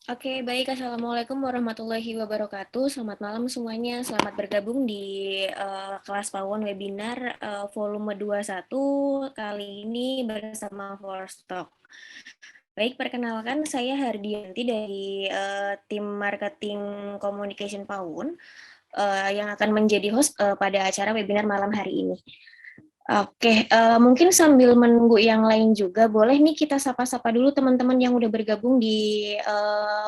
Oke, baik. Assalamualaikum warahmatullahi wabarakatuh. Selamat malam semuanya. Selamat bergabung di kelas Pawon webinar volume 21 kali ini bersama Forstock. Baik, perkenalkan saya Hardianti dari tim marketing communication Pawon yang akan menjadi host pada acara webinar malam hari ini. Oke, mungkin sambil menunggu yang lain juga, boleh nih kita sapa-sapa dulu teman-teman yang udah bergabung di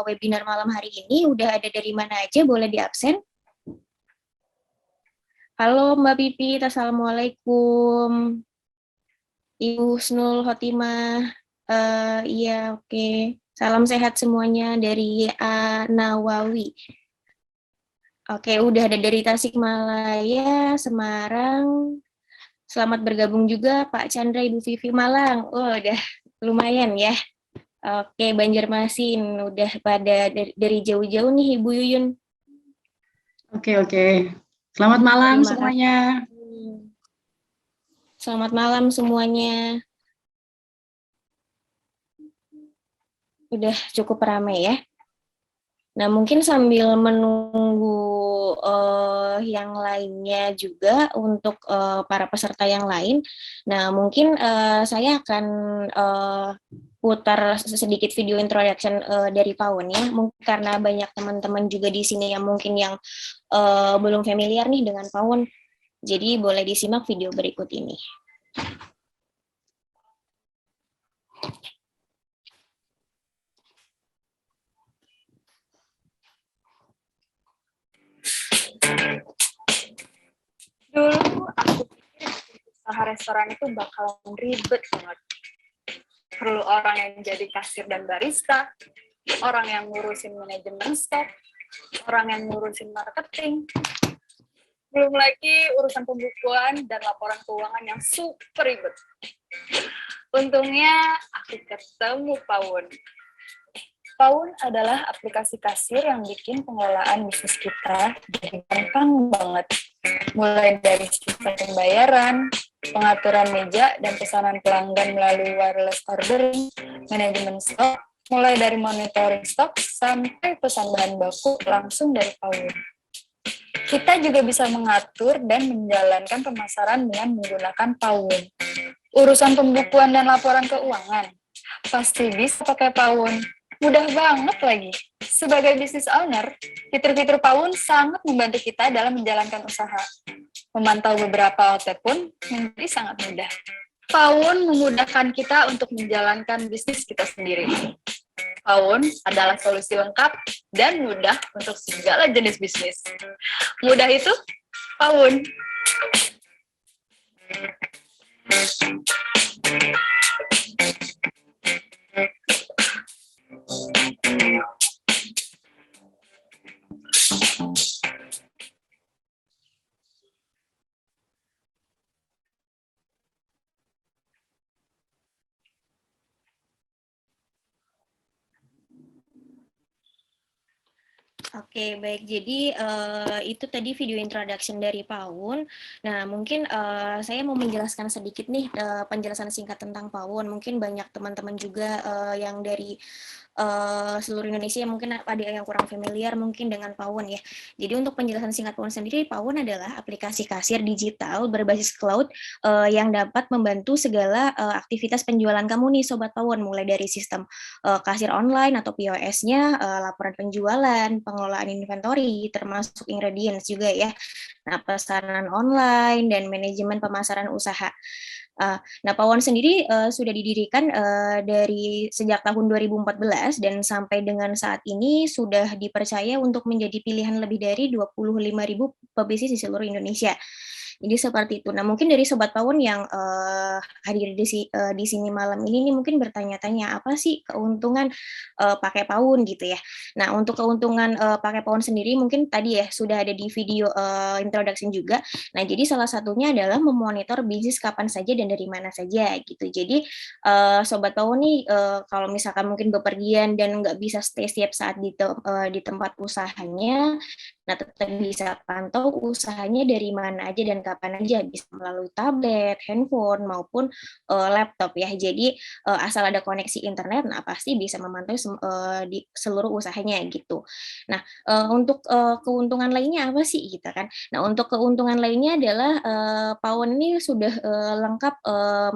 webinar malam hari ini. Udah ada dari mana aja, boleh diabsen. Halo Mbak Pipit, Assalamualaikum. Ibu Husnul Khotimah, iya oke. Salam sehat semuanya dari Nawawi. Oke, udah ada dari Tasikmalaya, Semarang. Selamat bergabung juga Pak Chandra, Ibu Vivi Malang. Oh, udah lumayan ya. Oke, Banjarmasin udah pada dari jauh-jauh nih Ibu Yuyun. Oke. Selamat malam Terima semuanya. kasih. Selamat malam semuanya. Udah cukup ramai ya. Nah, mungkin sambil menunggu yang lainnya juga untuk para peserta yang lain. Nah, mungkin saya akan putar sedikit video introduction dari Pawon ya. Karena banyak teman-teman juga di sini yang mungkin yang belum familiar nih dengan Pawon. Jadi boleh disimak video berikut ini. Dulu aku pikir usaha restoran itu bakalan ribet banget. Perlu orang yang jadi kasir dan barista, orang yang ngurusin manajemen stok, orang yang ngurusin marketing, belum lagi urusan pembukuan dan laporan keuangan yang super ribet. Untungnya aku ketemu Pawon. Pawon adalah aplikasi kasir yang bikin pengelolaan bisnis kita jadi gampang banget. Mulai dari sistem pembayaran, pengaturan meja dan pesanan pelanggan melalui wireless ordering, manajemen stok, mulai dari monitoring stok sampai pesan bahan baku langsung dari Pawon. Kita juga bisa mengatur dan menjalankan pemasaran dengan menggunakan Pawon. Urusan pembukuan dan laporan keuangan pasti bisa pakai Pawon. Mudah banget lagi. Sebagai business owner, fitur-fitur Pawon sangat membantu kita dalam menjalankan usaha. Memantau beberapa outlet pun menjadi sangat mudah. Pawon memudahkan kita untuk menjalankan bisnis kita sendiri. Pawon adalah solusi lengkap dan mudah untuk segala jenis bisnis. Mudah itu, Pawon. Oke, baik. Jadi itu tadi video introduction dari Pawon. Nah, mungkin saya mau menjelaskan sedikit nih penjelasan singkat tentang Pawon. Mungkin banyak teman-teman juga yang dari seluruh Indonesia mungkin ada yang kurang familiar mungkin dengan Pawon ya. Jadi untuk penjelasan singkat Pawon sendiri, Pawon adalah aplikasi kasir digital berbasis cloud yang dapat membantu segala aktivitas penjualan kamu nih Sobat Pawon, mulai dari sistem kasir online atau POS-nya, laporan penjualan, pengelolaan inventory, termasuk ingredients juga ya. Nah, pesanan online dan manajemen pemasaran usaha. Nah, Pawon sendiri sudah didirikan dari sejak tahun 2014 dan sampai dengan saat ini sudah dipercaya untuk menjadi pilihan lebih dari 25.000 pebisnis di seluruh Indonesia. Jadi seperti itu. Nah, mungkin dari Sobat Pawon yang hadir di sini malam ini nih mungkin bertanya-tanya apa sih keuntungan pakai Pawon gitu ya. Nah, untuk keuntungan pakai Pawon sendiri mungkin tadi ya sudah ada di video introduction juga. Nah, jadi salah satunya adalah memonitor bisnis kapan saja dan dari mana saja gitu. Jadi Sobat Pawon nih kalau misalkan mungkin bepergian dan nggak bisa stay setiap saat di tempat usahanya, nah tetap bisa pantau usahanya dari mana aja dan kapan aja, bisa melalui tablet, handphone, maupun laptop ya. Jadi asal ada koneksi internet, nah pasti bisa memantau di seluruh usahanya gitu. Nah, untuk keuntungan lainnya apa sih gitu kan? Nah, untuk keuntungan lainnya adalah Pawon ini sudah lengkap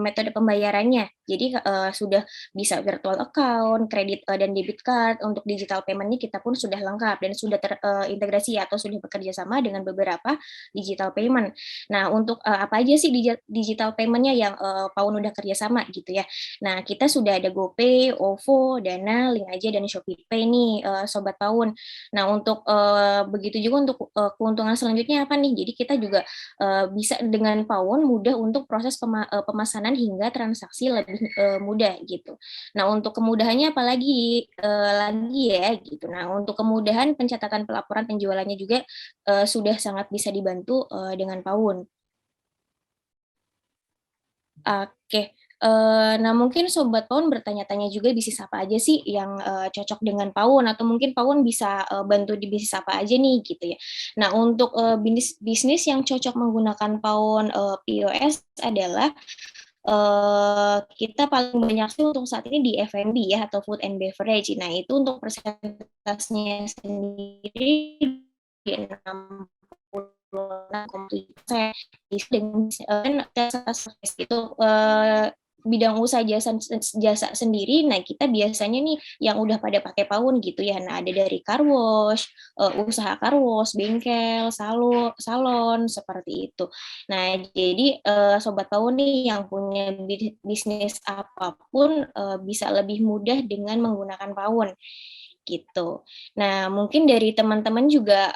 metode pembayarannya. Jadi sudah bisa virtual account, kredit dan debit card. Untuk digital payment-nya kita pun sudah lengkap dan sudah terintegrasi atau sudah bekerja sama dengan beberapa digital payment. Nah, untuk apa aja sih digital payment-nya yang Pawon udah kerja sama gitu ya. Nah, kita sudah ada GoPay, OVO, Dana, Link aja dan ShopeePay nih Sobat Pawon. Nah, untuk begitu juga untuk keuntungan selanjutnya apa nih? Jadi kita juga bisa dengan Pawon mudah untuk proses pemesanan hingga transaksi lebih mudah gitu. Nah, untuk kemudahannya apalagi lagi ya gitu. Nah, untuk kemudahan pencatatan pelaporan penjualannya juga sudah sangat bisa dibantu dengan Pawon. Oke. Nah mungkin Sobat Pawon bertanya-tanya juga bisnis apa aja sih yang cocok dengan Pawon atau mungkin Pawon bisa bantu di bisnis apa aja nih gitu ya. Nah untuk bisnis yang cocok menggunakan Pawon POS adalah kita paling banyak sih untuk saat ini di F&B ya atau food and beverage. Nah itu untuk persentasenya sendiri di 66,7%. Dengan itu bidang usaha jasa sendiri, nah kita biasanya nih yang udah pada pakai Pawon gitu ya. Nah ada dari car wash, usaha car wash, bengkel, salon seperti itu. Nah jadi Sobat Pawon nih yang punya bisnis apapun bisa lebih mudah dengan menggunakan Pawon gitu. Nah mungkin dari teman-teman juga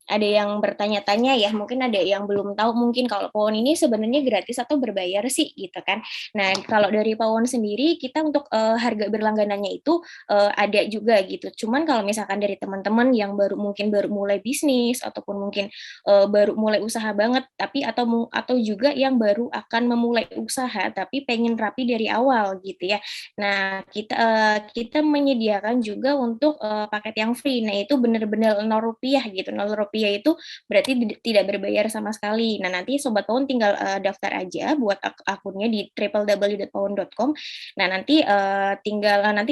ada yang bertanya-tanya ya, mungkin ada yang belum tahu mungkin kalau Pawon ini sebenarnya gratis atau berbayar sih gitu kan. Nah, kalau dari Pawon sendiri kita untuk harga berlangganannya itu ada juga gitu. Cuman kalau misalkan dari teman-teman yang mungkin baru mulai bisnis ataupun mungkin baru mulai usaha banget tapi atau juga yang baru akan memulai usaha tapi pengen rapi dari awal gitu ya. Nah, kita menyediakan juga untuk paket yang free. Nah, itu benar-benar Rp0 gitu. Rp0 itu berarti tidak berbayar sama sekali. Nah, nanti Sobat Pawon tinggal daftar aja buat akunnya di www.pawon.com. Nah, nanti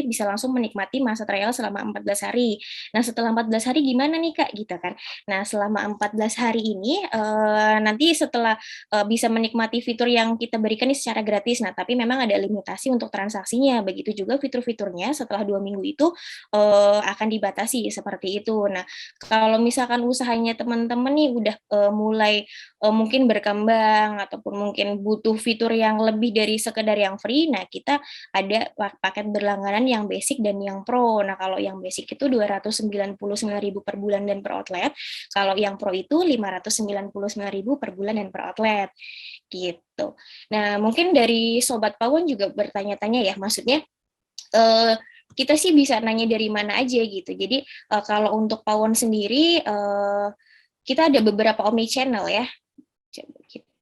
bisa langsung menikmati masa trial selama 14 hari. Nah, setelah 14 hari gimana nih, Kak? Gitu kan. Nah, selama 14 hari ini nanti setelah bisa menikmati fitur yang kita berikan ini secara gratis. Nah, tapi memang ada limitasi untuk transaksinya. Begitu juga fitur-fiturnya setelah 2 minggu itu akan dibatasi seperti itu. Nah, kalau misalkan usahanya teman-teman nih udah mulai mungkin berkembang ataupun mungkin butuh fitur yang lebih dari sekedar yang free, nah kita ada paket berlangganan yang basic dan yang pro. Nah, kalau yang basic itu 299.000 per bulan dan per outlet. Kalau yang pro itu 599.000 per bulan dan per outlet. Gitu. Nah, mungkin dari Sobat Pawon juga bertanya-tanya ya, maksudnya kita sih bisa nanya dari mana aja gitu. Jadi kalau untuk Pawon sendiri kita ada beberapa omni channel ya. Coba kita.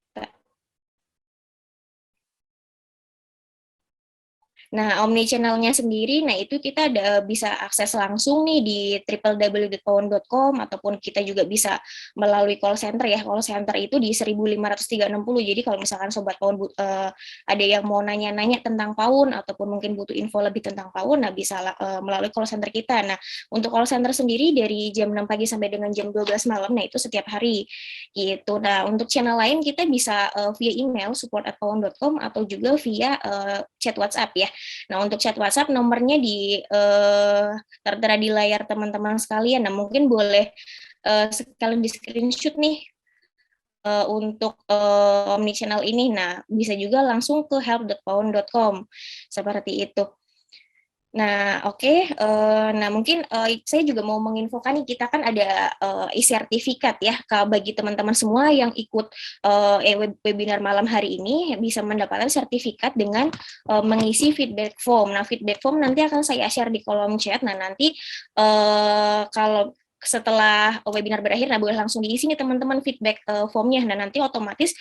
Nah, omni channel-nya sendiri, nah itu kita bisa akses langsung nih di www.pawon.com ataupun kita juga bisa melalui call center ya. Call center itu di 1.560. Jadi kalau misalkan Sobat Pawon ada yang mau nanya-nanya tentang Pawon ataupun mungkin butuh info lebih tentang Pawon, nah bisa melalui call center kita. Nah, untuk call center sendiri dari jam 6 pagi sampai dengan jam 12 malam, nah itu setiap hari gitu. Nah, untuk channel lain kita bisa via email support@pawon.com atau juga via chat WhatsApp ya. Nah, untuk chat WhatsApp nomornya tertera di layar teman-teman sekalian. Nah, mungkin boleh sekalian di screenshot nih untuk omnichannel ini. Nah, bisa juga langsung ke help.pawon.com seperti itu. Nah, oke. Nah, mungkin saya juga mau menginfokan nih, kita kan ada e-sertifikat ya, bagi teman-teman semua yang ikut webinar malam hari ini bisa mendapatkan sertifikat dengan mengisi feedback form. Nah, feedback form nanti akan saya share di kolom chat. Nah, nanti kalau setelah webinar berakhir, nah boleh langsung diisi nih teman-teman feedback formnya. Nah, nanti otomatis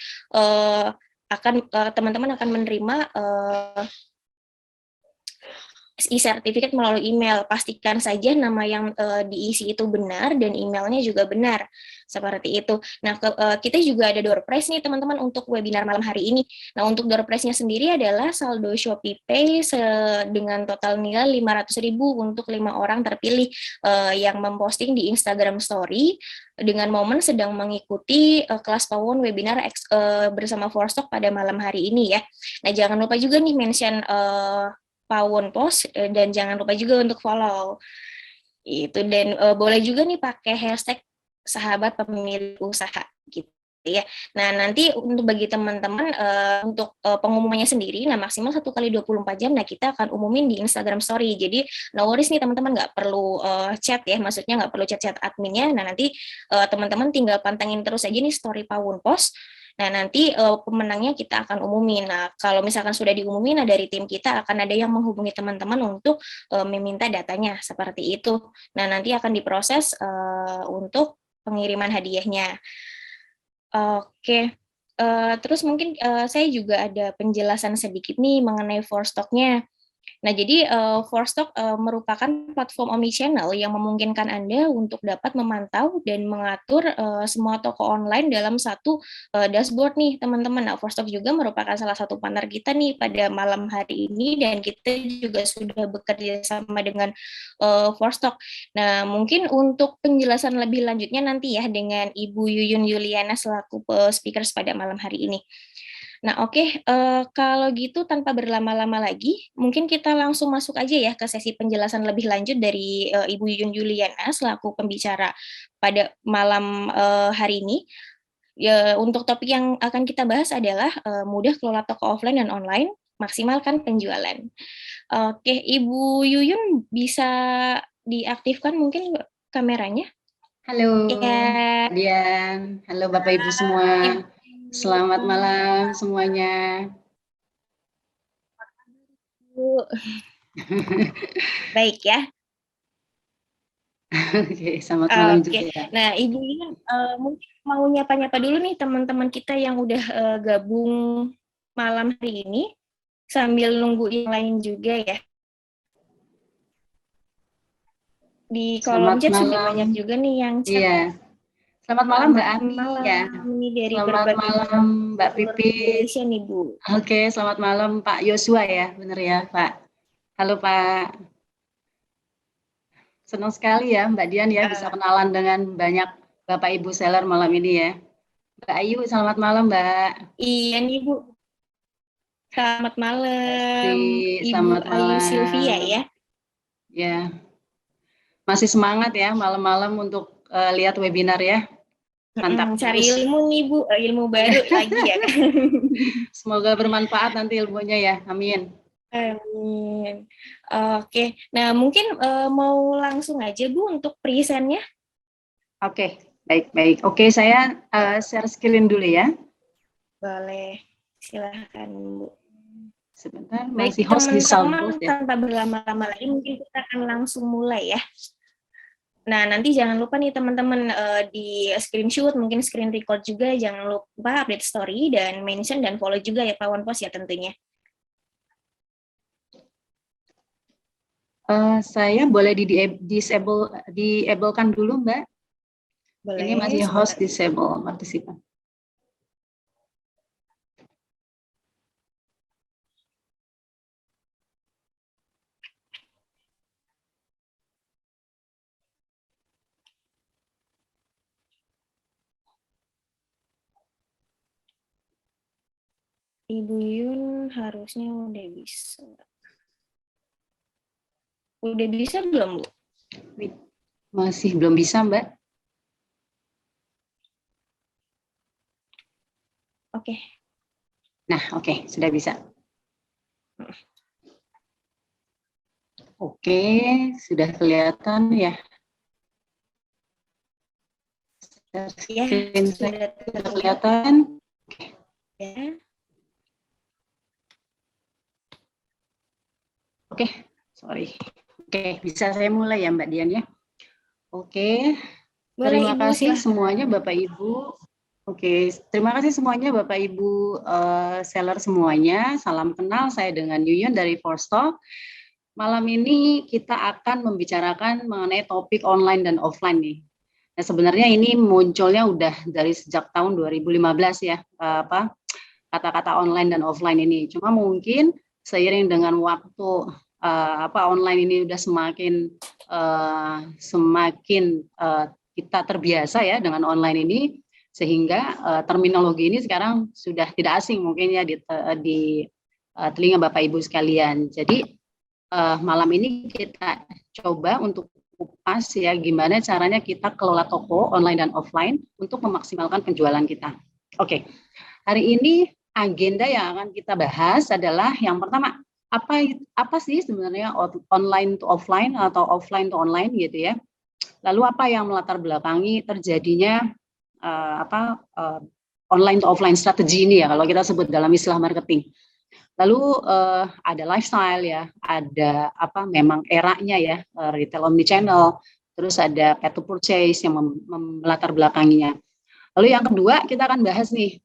teman-teman akan menerima e-sertifikat melalui email. Pastikan saja nama yang diisi itu benar dan emailnya juga benar. Seperti itu. Nah, kita juga ada door prize nih teman-teman untuk webinar malam hari ini. Nah, untuk door prize-nya sendiri adalah saldo Shopee Pay dengan total nilai 500.000 untuk 5 orang terpilih yang memposting di Instagram Story dengan momen sedang mengikuti kelas Pawon webinar bersama Forstock pada malam hari ini ya. Nah, jangan lupa juga nih mention Pawon Post dan jangan lupa juga untuk follow itu, dan boleh juga nih pakai hashtag sahabat pemilik usaha gitu ya. Nah, nanti untuk bagi teman-teman untuk pengumumannya sendiri, nah maksimal 1 kali 24 jam, nah kita akan umumin di Instagram Story. Jadi no worries nih teman-teman, nggak perlu chat ya, maksudnya nggak perlu chat-chat adminnya. Nah, nanti teman-teman tinggal pantengin terus aja nih story Pawon Post. Nah, nanti pemenangnya kita akan umumin. Nah, kalau misalkan sudah diumumin, nah dari tim kita akan ada yang menghubungi teman-teman untuk meminta datanya, seperti itu. Nah, nanti akan diproses untuk pengiriman hadiahnya. Oke. Terus mungkin saya juga ada penjelasan sedikit nih mengenai Forstock-nya. Nah, jadi Forstock merupakan platform omnichannel yang memungkinkan Anda untuk dapat memantau dan mengatur semua toko online dalam satu dashboard nih, teman-teman. Nah, Forstock juga merupakan salah satu partner kita nih pada malam hari ini, dan kita juga sudah bekerja sama dengan Forstock. Nah, mungkin untuk penjelasan lebih lanjutnya nanti ya dengan Ibu Yuyun Yuliana selaku speakers pada malam hari ini. Nah, oke, kalau gitu tanpa berlama-lama lagi, mungkin kita langsung masuk aja ya ke sesi penjelasan lebih lanjut dari Ibu Yuyun Juliana selaku pembicara pada malam hari ini. Ya, untuk topik yang akan kita bahas adalah mudah kelola toko offline dan online, maksimalkan penjualan. Oke, Ibu Yuyun bisa diaktifkan mungkin kameranya? Halo, Ya, Dian. Halo Bapak Ibu semua. Selamat malam semuanya. Ibu. Baik ya. Oke, selamat malam juga ya. Nah, Ibu Yuyun mungkin mau nyapa-nyapa dulu nih teman-teman kita yang udah gabung malam hari ini, sambil nunggu yang lain juga ya. Di kolom Selamat chat sudah malam. banyak juga nih yang chat. Iya. Selamat malam Mbak Ami ya. Ini dari Selamat malam Mbak Pipit. Indonesia nih Bu. Oke, selamat malam Pak Yosua ya, benar ya Pak. Halo Pak. Senang sekali ya Mbak Dian ya bisa kenalan dengan banyak Bapak Ibu seller malam ini ya. Mbak Ayu, selamat malam Mbak. Iya nih Bu. Selamat malam Ibu Selamat Ayu malam. Sylvia ya. Ya. Masih semangat ya malam-malam untuk lihat webinar ya. Mantap. Cari ilmu nih Bu, ilmu baru lagi ya kan. Semoga bermanfaat nanti ilmunya ya. Amin. Amin. Oke, nah mungkin mau langsung aja Bu untuk presentnya. Oke, baik. Oke, saya share screen dulu ya. Boleh, silahkan Bu. Sebentar, Baik, masih host di teman-teman, Soundboard ya. tanpa berlama-lama lagi mungkin kita akan langsung mulai ya. Nah, nanti jangan lupa nih teman-teman di screenshot, mungkin screen record juga, jangan lupa update story dan mention dan follow juga ya Pawon Post ya tentunya. Saya boleh disablekan dulu Mbak? Boleh. Ini masih host disable partisipan. Ibu Yun harusnya udah bisa. Udah bisa belum, Bu? Masih belum bisa, Mbak. Oke. Nah, oke, sudah bisa. Oke, sudah kelihatan ya. Ya, sudah kelihatan. Ya. Oke, sorry. Oke, bisa saya mulai ya Mbak Dian ya. Oke, terima kasih semuanya Bapak Ibu. Oke, terima kasih semuanya Bapak Ibu seller semuanya. Salam kenal, saya dengan Yuyun dari Forstock. malam ini kita akan membicarakan mengenai topik online dan offline nih. Nah, sebenarnya ini munculnya udah dari sejak tahun 2015 ya, kata-kata online dan offline ini. Cuma mungkin seiring dengan waktu online ini udah semakin kita terbiasa ya dengan online ini, sehingga terminologi ini sekarang sudah tidak asing mungkin ya di telinga Bapak Ibu sekalian. Jadi malam ini kita coba untuk kupas ya gimana caranya kita kelola toko online dan offline untuk memaksimalkan penjualan kita. Oke, hari ini agenda yang akan kita bahas adalah yang pertama, apa sih sebenarnya online to offline atau offline to online gitu ya. Lalu apa yang melatar belakangi terjadinya online to offline strategi ini ya kalau kita sebut dalam istilah marketing. Lalu ada lifestyle ya, ada memang eranya ya, retail omnichannel, terus ada pay to purchase yang melatar belakanginya. Lalu yang kedua kita akan bahas nih,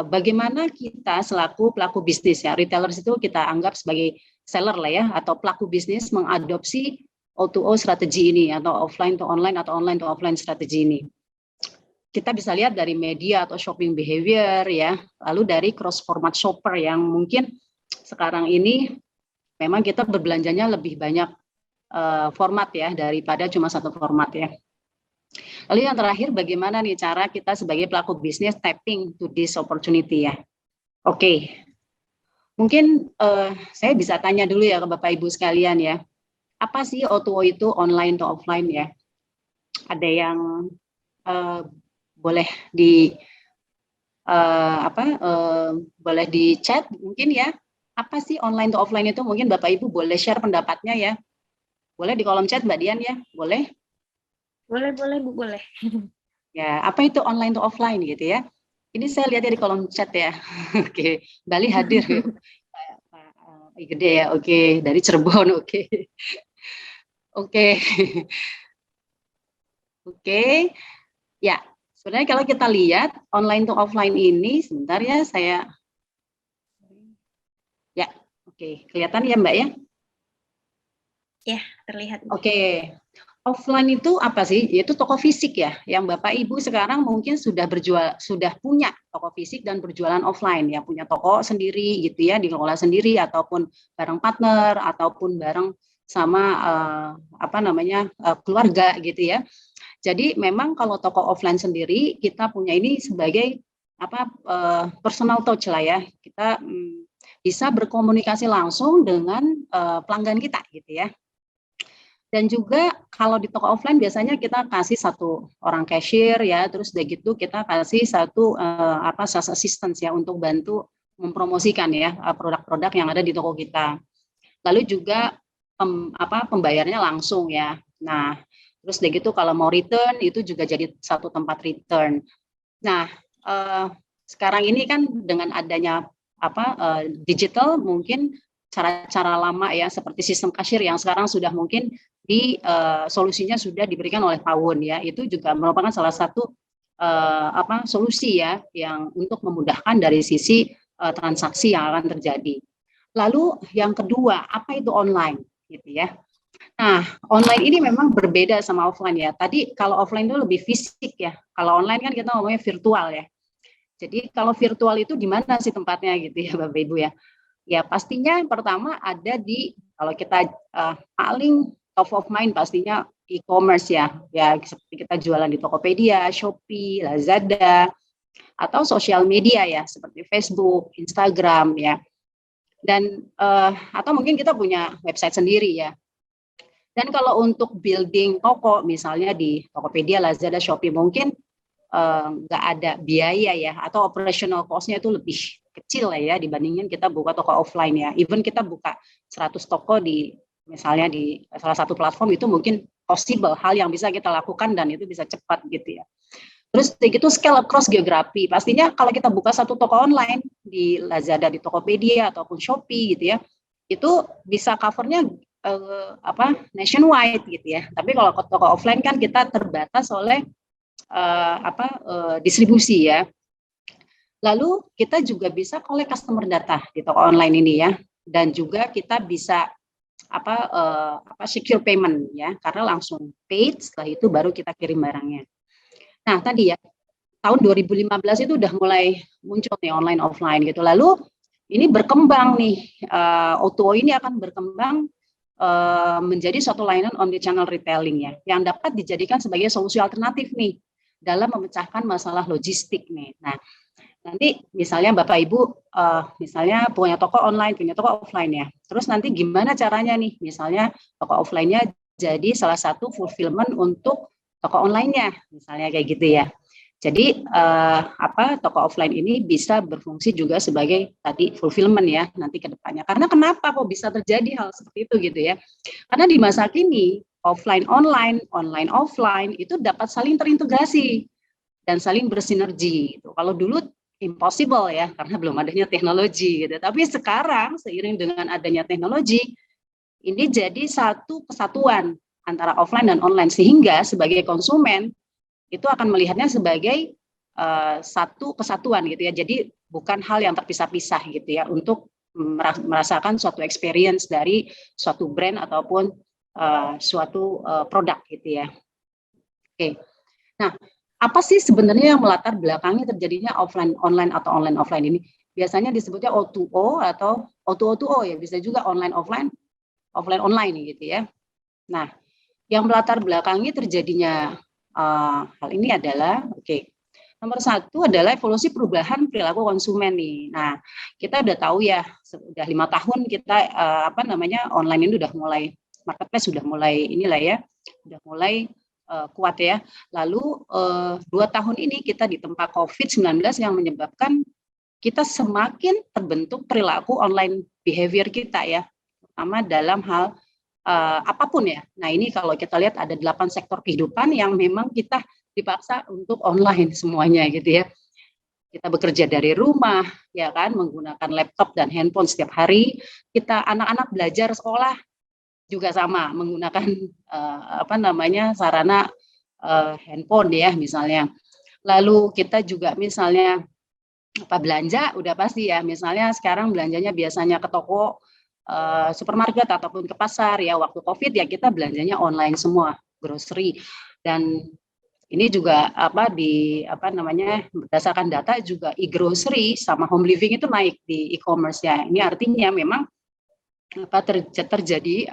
bagaimana kita selaku pelaku bisnis ya, retailers itu kita anggap sebagai seller lah ya, atau pelaku bisnis mengadopsi O2O strategi ini, atau offline to online atau online to offline strategi ini. Kita bisa lihat dari media atau shopping behavior ya, lalu dari cross format shopper yang mungkin sekarang ini memang kita berbelanjanya lebih banyak format ya daripada cuma satu format ya. Lalu yang terakhir bagaimana nih cara kita sebagai pelaku bisnis tapping to this opportunity ya. Oke. Mungkin saya bisa tanya dulu ya ke Bapak Ibu sekalian ya. Apa sih O2O itu online to offline ya? Ada yang boleh boleh di chat mungkin ya. Apa sih online to offline itu? Mungkin Bapak Ibu boleh share pendapatnya ya. Boleh di kolom chat Mbak Dian ya? Boleh? Boleh Bu, boleh. Ya, apa itu online to offline gitu ya? Ini saya lihat di kolom chat ya. Oke, Bali hadir. Pak Gede ya, oke. Dari Cirebon, oke. Oke. Oke. Ya, sebenarnya kalau kita lihat online to offline ini, sebentar ya saya. Ya, oke. Kelihatan ya Mbak ya? Ya, terlihat. Oke. Offline itu apa sih? Yaitu toko fisik ya, yang Bapak Ibu sekarang mungkin sudah punya toko fisik dan berjualan offline ya, punya toko sendiri gitu ya, dikelola sendiri ataupun bareng partner ataupun bareng sama keluarga gitu ya. Jadi memang kalau toko offline sendiri kita punya ini sebagai personal touch lah ya. Kita bisa berkomunikasi langsung dengan pelanggan kita gitu ya. Dan juga kalau di toko offline biasanya kita kasih satu orang cashier ya, terus udah gitu kita kasih satu sales assistant ya untuk bantu mempromosikan ya produk-produk yang ada di toko kita. Lalu juga pembayarnya langsung ya. Nah, terus udah gitu kalau mau return itu juga jadi satu tempat return. Nah, sekarang ini kan dengan adanya digital mungkin cara-cara lama ya seperti sistem kasir yang sekarang sudah mungkin solusinya sudah diberikan oleh Pawon ya, itu juga merupakan salah satu solusi ya yang untuk memudahkan dari sisi transaksi yang akan terjadi. Lalu yang kedua, apa itu online gitu ya. Nah, online ini memang berbeda sama offline ya. Tadi kalau offline itu lebih fisik ya. Kalau online kan kita ngomongnya virtual ya. Jadi kalau virtual itu di mana sih tempatnya gitu ya Bapak Ibu ya. Ya pastinya yang pertama ada kalau kita paling top of mind pastinya e-commerce ya. Ya seperti kita jualan di Tokopedia, Shopee, Lazada, atau sosial media ya seperti Facebook, Instagram ya. Dan atau mungkin kita punya website sendiri ya. Dan kalau untuk building toko misalnya di Tokopedia, Lazada, Shopee mungkin nggak ada biaya ya atau operational cost-nya itu lebih kecil lah ya dibandingin kita buka toko offline ya. Even kita buka 100 toko misalnya di salah satu platform itu mungkin possible, hal yang bisa kita lakukan dan itu bisa cepat gitu ya. Terus itu scale across geografi. Pastinya kalau kita buka satu toko online di Lazada, di Tokopedia ataupun Shopee gitu ya, itu bisa covernya nationwide gitu ya. Tapi kalau toko offline kan kita terbatas oleh distribusi ya. Lalu kita juga bisa collect customer data di toko online ini ya, dan juga kita bisa secure payment ya, karena langsung paid, setelah itu baru kita kirim barangnya. Nah tadi ya, tahun 2015 itu udah mulai muncul nih online offline gitu. Lalu ini berkembang nih, O2O ini akan berkembang menjadi suatu layanan omnichannel retailing ya, yang dapat dijadikan sebagai solusi alternatif nih dalam memecahkan masalah logistik nih. Nah, nanti misalnya Bapak Ibu misalnya punya toko online, punya toko offline ya. Terus nanti gimana caranya nih? Misalnya toko offline-nya jadi salah satu fulfillment untuk toko online-nya, misalnya kayak gitu ya. Jadi toko offline ini bisa berfungsi juga sebagai tadi fulfillment ya nanti ke depannya. Karena kenapa kok bisa terjadi hal seperti itu gitu ya? Karena di masa kini offline online, online offline itu dapat saling terintegrasi dan saling bersinergi. Gitu. Kalau dulu impossible ya karena belum adanya teknologi gitu. Tapi sekarang seiring dengan adanya teknologi ini jadi satu kesatuan antara offline dan online sehingga sebagai konsumen itu akan melihatnya sebagai satu kesatuan gitu ya. Jadi bukan hal yang terpisah-pisah gitu ya untuk merasakan suatu experience dari suatu brand ataupun suatu produk gitu ya. Oke. Nah, apa sih sebenarnya yang melatar belakangi terjadinya offline online atau online offline ini? Biasanya disebutnya O2O atau O2O ya, bisa juga online offline, offline online gitu ya. Nah, yang melatar belakangi terjadinya hal ini adalah, nomor satu adalah evolusi perubahan perilaku konsumen nih. Nah, kita udah tahu ya, sudah 5 tahun kita online ini udah mulai, marketplace sudah mulai inilah ya, udah mulai kuat ya. Lalu 2 tahun ini kita ditempa COVID-19 yang menyebabkan kita semakin terbentuk perilaku online behavior kita ya, terutama dalam hal apapun ya. Nah ini kalau kita lihat ada 8 sektor kehidupan yang memang kita dipaksa untuk online semuanya gitu ya. Kita bekerja dari rumah ya kan, menggunakan laptop dan handphone setiap hari. Kita anak-anak belajar sekolah juga sama menggunakan sarana handphone ya misalnya. Lalu kita juga misalnya belanja udah pasti ya, misalnya sekarang belanjanya biasanya ke toko supermarket ataupun ke pasar ya, waktu COVID ya kita belanjanya online semua, grocery. Dan ini juga berdasarkan data juga e-grocery sama home living itu naik di e-commerce ya. Ini artinya memang terjadi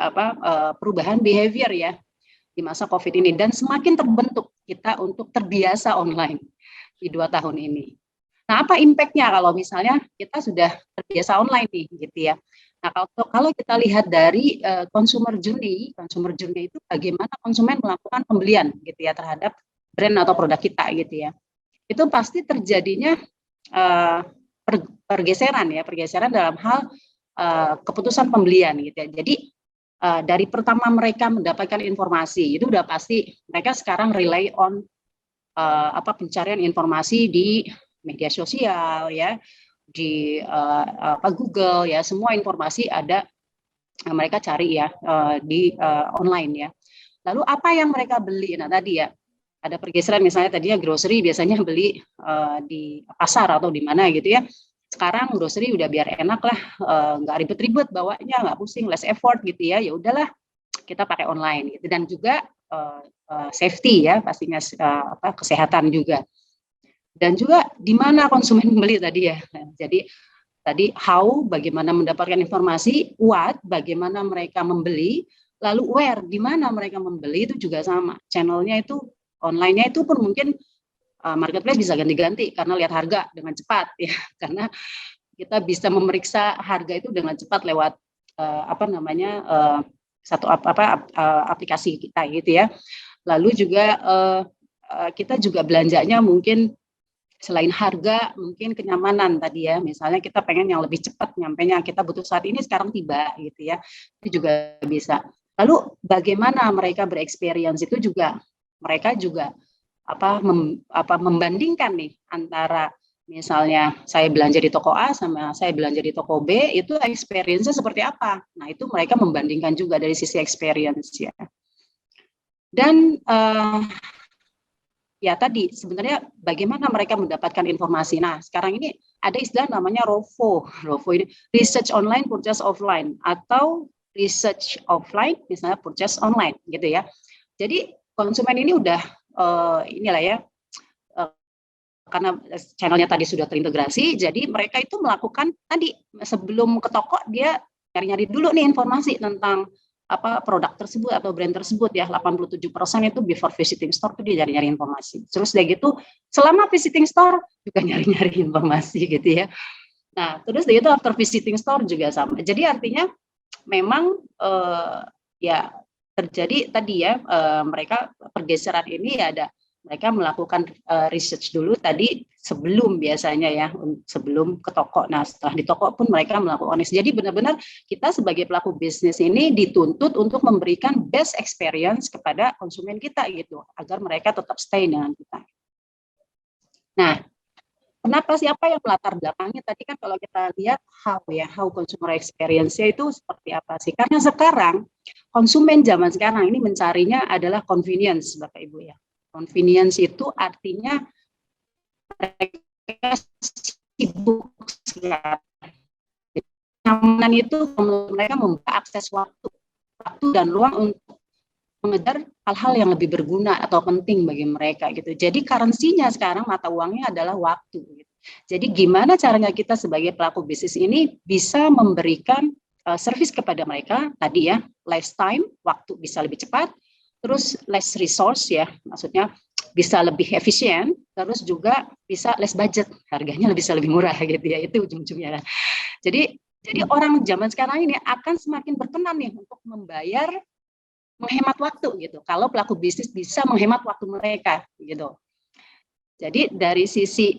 perubahan behavior ya di masa COVID ini dan semakin terbentuk kita untuk terbiasa online di 2 tahun ini. Nah, apa impact-nya kalau misalnya kita sudah terbiasa online nih gitu ya. Nah, kalau kita lihat dari consumer journey itu bagaimana konsumen melakukan pembelian gitu ya terhadap brand atau produk kita gitu ya. Itu pasti terjadinya pergeseran dalam hal keputusan pembelian gitu ya. Jadi dari pertama mereka mendapatkan informasi itu udah pasti mereka sekarang rely on pencarian informasi di media sosial ya, di Google ya, semua informasi ada mereka cari ya di online ya. Lalu apa yang mereka beli? Nah tadi ya ada pergeseran, misalnya tadinya grocery biasanya beli di pasar atau di mana gitu ya. Sekarang grocery udah biar enak lah, nggak ribet-ribet bawanya, nggak pusing, less effort gitu ya. Ya udahlah kita pakai online gitu. Dan juga safety ya pastinya, kesehatan juga. Dan juga di mana konsumen membeli tadi ya. Jadi tadi how, bagaimana mendapatkan informasi, what, bagaimana mereka membeli, lalu where, di mana mereka membeli itu juga sama. Channelnya itu, online-nya itu pun mungkin marketplace bisa ganti-ganti karena lihat harga dengan cepat ya. Karena kita bisa memeriksa harga itu dengan cepat lewat aplikasi kita gitu ya. Lalu juga kita juga belanjanya mungkin selain harga, mungkin kenyamanan tadi ya. Misalnya kita pengen yang lebih cepat nyampenya, kita butuh saat ini sekarang tiba gitu ya. Itu juga bisa. Lalu bagaimana mereka bereksperience itu juga, mereka juga membandingkan nih antara misalnya saya belanja di toko A sama saya belanja di toko B, itu experience-nya seperti apa. Nah, itu mereka membandingkan juga dari sisi experience ya. Dan ya tadi sebenarnya bagaimana mereka mendapatkan informasi. Nah, sekarang ini ada istilah namanya ROFO. ROFO ini Research Online, Purchase Offline, atau research offline, misalnya purchase online gitu ya. Jadi konsumen ini udah inilah ya, karena channelnya tadi sudah terintegrasi, jadi mereka itu melakukan tadi sebelum ke toko dia nyari-nyari dulu nih informasi tentang apa produk tersebut atau brand tersebut ya. 87% itu before visiting store tuh dia nyari-nyari informasi. Terus udah gitu selama visiting store juga nyari-nyari informasi gitu ya. Nah, terus udah gitu after visiting store juga sama. Jadi artinya memang ya terjadi tadi ya mereka pergeseran ini ya ada mereka melakukan research dulu tadi sebelum biasanya ya sebelum ke toko. Nah setelah di toko pun mereka melakukan research. Jadi benar-benar kita sebagai pelaku bisnis ini dituntut untuk memberikan best experience kepada konsumen kita gitu agar mereka tetap stay dengan kita. Nah, kenapa siapa yang melatar belakangnya tadi kan kalau kita lihat how consumer experience-nya itu seperti apa sih? Karena sekarang konsumen zaman sekarang ini mencarinya adalah convenience Bapak Ibu ya. Convenience itu artinya mereka sibuk sekarang. Nyaman itu mereka membuka akses waktu dan ruang untuk mengejar hal-hal yang lebih berguna atau penting bagi mereka gitu. Jadi currency-nya sekarang mata uangnya adalah waktu. Gitu. Jadi gimana caranya kita sebagai pelaku bisnis ini bisa memberikan service kepada mereka tadi ya, less time, waktu bisa lebih cepat, terus less resource ya, maksudnya bisa lebih efisien, terus juga bisa less budget, harganya bisa lebih murah gitu ya, itu ujung-ujungnya. Jadi orang zaman sekarang ini akan semakin berkenan nih untuk membayar, menghemat waktu gitu. Kalau pelaku bisnis bisa menghemat waktu mereka gitu. Jadi dari sisi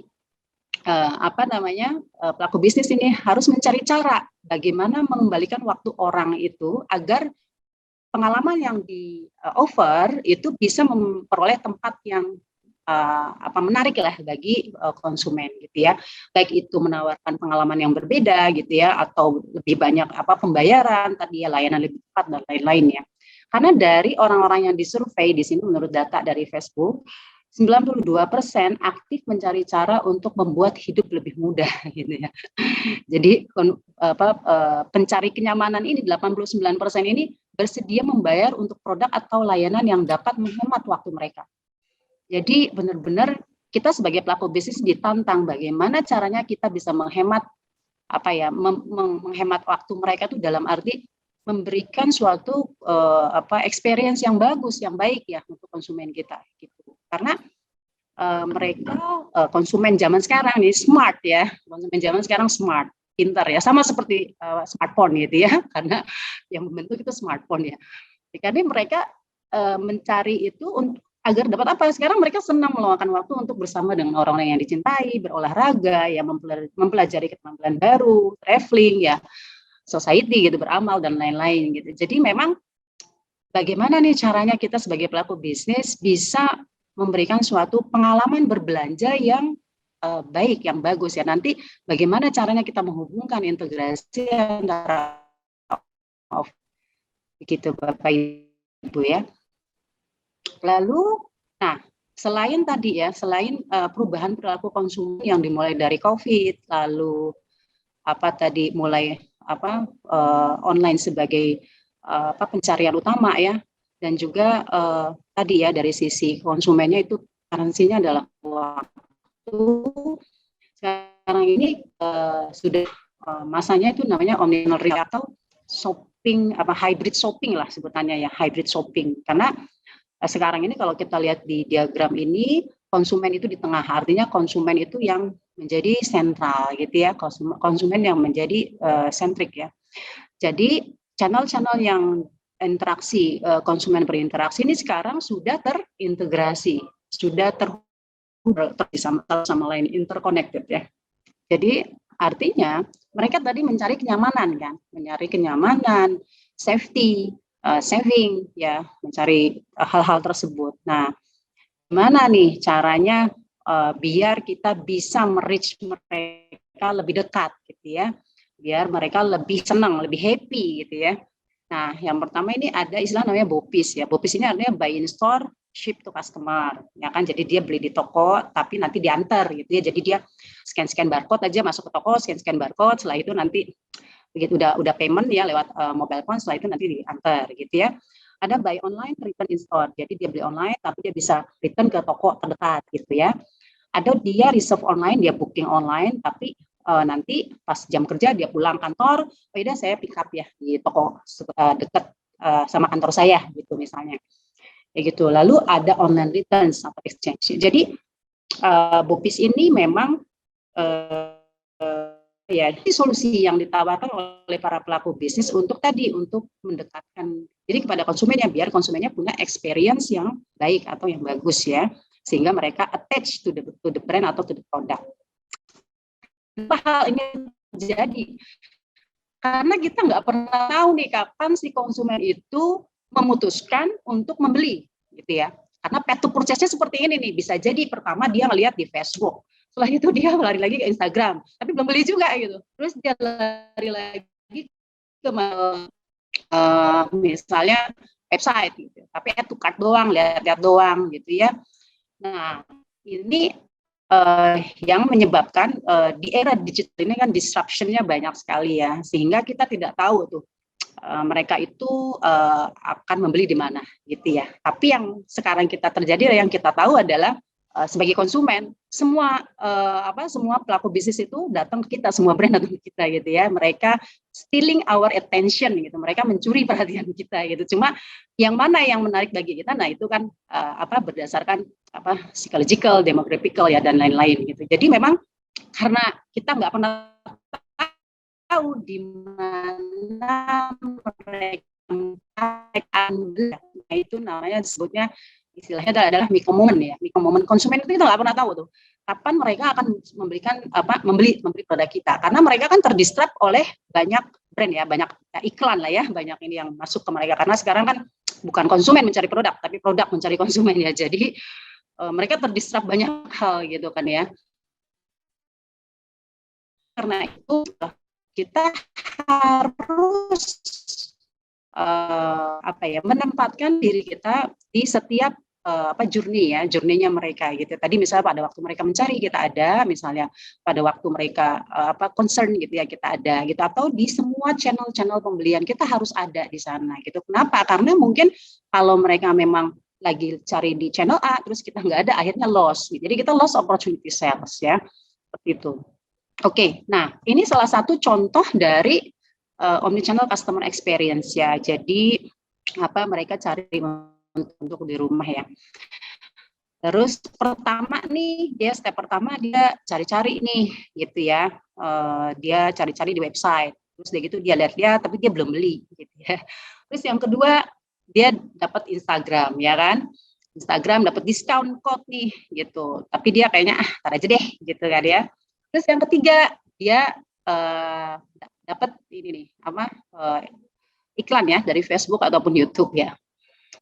pelaku bisnis ini harus mencari cara bagaimana mengembalikan waktu orang itu agar pengalaman yang di offer itu bisa memperoleh tempat yang menarik lah bagi konsumen gitu ya, baik itu menawarkan pengalaman yang berbeda gitu ya atau lebih banyak pembayaran tadi ya, layanan lebih cepat dan lain-lain ya. Karena dari orang-orang yang disurvei di sini menurut data dari Facebook 92% aktif mencari cara untuk membuat hidup lebih mudah gitu ya. Jadi pencari kenyamanan ini 89% ini bersedia membayar untuk produk atau layanan yang dapat menghemat waktu mereka. Jadi benar-benar kita sebagai pelaku bisnis ditantang bagaimana caranya kita bisa menghemat menghemat waktu mereka itu dalam arti memberikan suatu experience yang bagus, yang baik ya untuk konsumen kita gitu. Karena mereka konsumen zaman sekarang nih smart ya, konsumen zaman sekarang smart, pintar ya, sama seperti smartphone gitu ya, karena yang membentuk itu smartphone ya. Karena mereka mencari itu agar dapat apa? Sekarang mereka senang meluangkan waktu untuk bersama dengan orang-orang yang dicintai, berolahraga, ya mempelajari keterampilan baru, traveling ya, society gitu, beramal dan lain-lain gitu. Jadi memang bagaimana nih caranya kita sebagai pelaku bisnis bisa memberikan suatu pengalaman berbelanja yang baik, yang bagus ya. Nanti bagaimana caranya kita menghubungkan integrasi antara begitu Bapak Ibu ya. Lalu, nah selain tadi ya, selain perubahan perilaku konsumen yang dimulai dari COVID, lalu mulai online sebagai pencarian utama ya. Dan juga tadi ya dari sisi konsumennya itu currency-nya adalah waktu. Sekarang ini sudah masanya itu namanya omnichannel atau shopping hybrid shopping lah sebutannya ya, hybrid shopping. Karena sekarang ini kalau kita lihat di diagram ini konsumen itu di tengah, artinya konsumen itu yang menjadi sentral gitu ya, konsumen yang menjadi sentrik ya. Jadi channel-channel yang interaksi konsumen berinteraksi ini sekarang sudah terintegrasi, sudah sama lain, interconnected ya. Jadi artinya mereka tadi mencari kenyamanan kan, safety, saving ya, mencari hal-hal tersebut. Nah, gimana nih caranya biar kita bisa merich mereka lebih dekat gitu ya, biar mereka lebih senang, lebih happy gitu ya. Nah, yang pertama ini ada istilah namanya BOPIS ya. BOPIS ini artinya buy in store, ship to customer. Ya kan, jadi dia beli di toko tapi nanti diantar gitu ya. Jadi dia scan barcode aja masuk ke toko, scan barcode, setelah itu nanti begitu udah payment ya lewat mobile phone, setelah itu nanti diantar gitu ya. Ada buy online, return in store. Jadi dia beli online tapi dia bisa return ke toko terdekat gitu ya. Ada dia reserve online, dia booking online tapi nanti pas jam kerja dia pulang kantor, oh ya saya pick up ya di toko dekat sama kantor saya gitu misalnya. Ya gitu. Lalu ada online returns atau exchange. Jadi Bopis ini memang ya ini solusi yang ditawarkan oleh para pelaku bisnis untuk mendekatkan diri kepada konsumennya, biar konsumennya punya experience yang baik atau yang bagus ya, sehingga mereka attach to the brand atau to the product. Hal ini terjadi karena kita nggak pernah tahu nih kapan si konsumen itu memutuskan untuk membeli gitu ya. Karena path to purchase-nya seperti ini nih, bisa jadi pertama dia ngelihat di Facebook, setelah itu dia lari lagi ke Instagram, tapi belum beli juga gitu. Terus dia lari lagi ke misalnya website gitu, tapi add to cart doang, lihat-lihat doang gitu ya. Nah, ini yang menyebabkan di era digital ini kan disruption-nya banyak sekali ya, sehingga kita tidak tahu tuh mereka itu akan membeli di mana gitu ya. Tapi yang sekarang yang kita tahu adalah sebagai konsumen semua semua pelaku bisnis itu datang ke kita, semua brand datang ke kita gitu ya. Mereka stealing our attention gitu. Mereka mencuri perhatian kita gitu. Cuma yang mana yang menarik bagi kita, nah itu kan berdasarkan psychological, demographical ya dan lain-lain gitu. Jadi memang karena kita nggak pernah tahu di mana mereka itu namanya disebutnya istilahnya adalah micro moment ya. Micro moment konsumen itu kita nggak pernah tahu tuh kapan mereka akan membeli produk kita, karena mereka kan terdistract oleh banyak brand ya, banyak iklan lah ya, banyak ini yang masuk ke mereka, karena sekarang kan bukan konsumen mencari produk tapi produk mencari konsumen ya. Jadi mereka terdistract banyak hal gitu kan ya. Karena itu kita harus menempatkan diri kita di setiap journey-nya mereka gitu. Tadi misalnya pada waktu mereka mencari kita ada, misalnya pada waktu mereka concern gitu ya kita ada gitu, atau di semua channel-channel pembelian kita harus ada di sana gitu. Kenapa? Karena mungkin kalau mereka memang lagi cari di channel A terus kita nggak ada, akhirnya loss. Jadi kita loss opportunity sales ya, seperti itu. Oke, nah ini salah satu contoh dari omnichannel customer experience ya. Jadi mereka cari untuk di rumah ya. Terus step pertama dia cari-cari nih gitu ya. Dia cari-cari di website. Terus gitu dia lihat-lihat tapi dia belum beli gitu ya. Terus yang kedua dia dapat Instagram ya kan. Instagram dapat diskon code nih gitu. Tapi dia kayaknya tar aja deh gitu kan ya. Terus yang ketiga dia dapat ini nih iklan ya dari Facebook ataupun YouTube ya,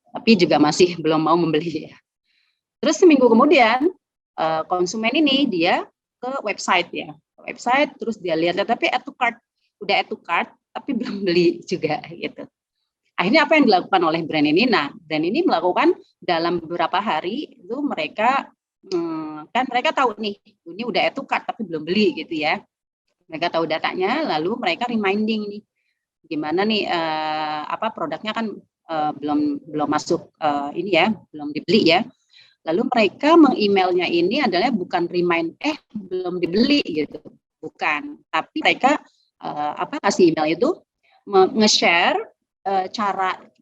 tapi juga masih belum mau membeli ya. Terus seminggu kemudian konsumen ini dia ke website ya, terus dia lihat tapi udah add to cart tapi belum beli juga gitu. Akhirnya apa yang dilakukan oleh brand ini? Nah, brand ini melakukan dalam beberapa hari itu mereka kan mereka tahu nih ini udah add to cart tapi belum beli gitu ya. Mereka tahu datanya, lalu mereka reminding nih gimana nih produknya kan belum masuk ini ya, belum dibeli ya. Lalu mereka meng-emailnya ini adalah bukan remind belum dibeli gitu, bukan, tapi mereka kasih email itu nge-share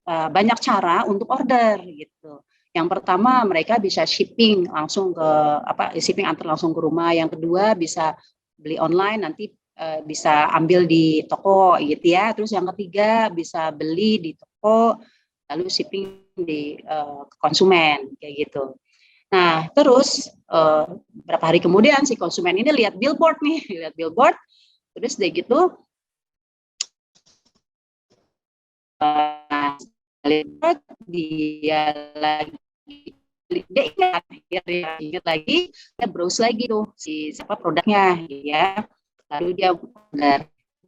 banyak cara untuk order gitu. Yang pertama mereka bisa shipping langsung ke antar langsung ke rumah. Yang kedua bisa beli online nanti bisa ambil di toko gitu ya. Terus yang ketiga bisa beli di toko lalu shipping di konsumen kayak gitu. Nah terus beberapa hari kemudian si konsumen ini lihat billboard terus dia gitu dia ingat lagi dia browse lagi tuh siapa produknya ya, lalu dia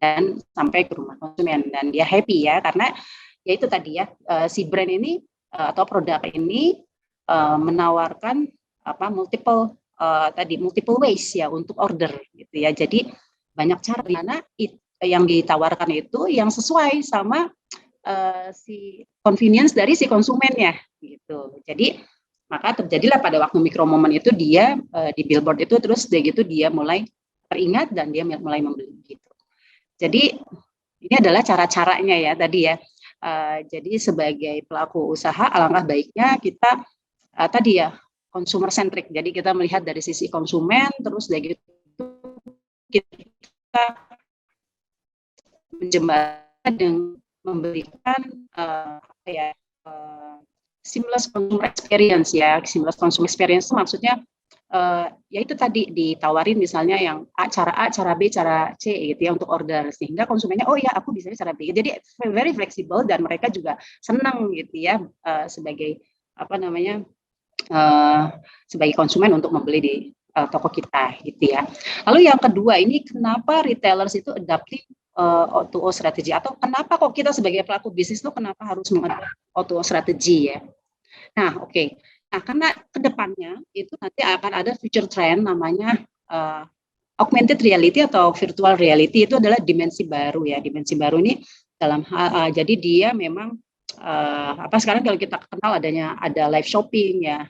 dan sampai ke rumah konsumen dan dia happy ya, karena ya itu tadi ya si brand ini atau produk ini menawarkan multiple ways ya untuk order gitu ya. Jadi banyak cara di mana yang ditawarkan itu yang sesuai sama si convenience dari si konsumennya gitu. Jadi maka terjadilah pada waktu mikro momen itu dia di billboard itu terus dia gitu dia mulai teringat dan dia mulai membeli gitu. Jadi ini adalah cara-caranya ya tadi ya. Jadi sebagai pelaku usaha alangkah baiknya kita tadi ya consumer centric. Jadi kita melihat dari sisi konsumen terus dari gitu kita menjembatkan dan memberikan seamless consumer experience ya. Seamless consumer experience itu maksudnya ya itu tadi ditawarin misalnya yang A, cara B, cara C gitu ya untuk order sehingga konsumennya oh ya aku bisa cara B. Jadi very flexible dan mereka juga senang gitu ya sebagai apa namanya sebagai konsumen untuk membeli di toko kita gitu ya. Lalu yang kedua ini kenapa retailers itu adapting O2O strategi atau kenapa kok kita sebagai pelaku bisnis itu kenapa harus mengadopsi O2O strategi ya. Nah, oke. Nah, karena kedepannya itu nanti akan ada future trend namanya augmented reality atau virtual reality itu adalah dimensi baru ya. Dimensi baru ini dalam jadi dia memang apa sekarang kalau kita kenal ada live shopping ya.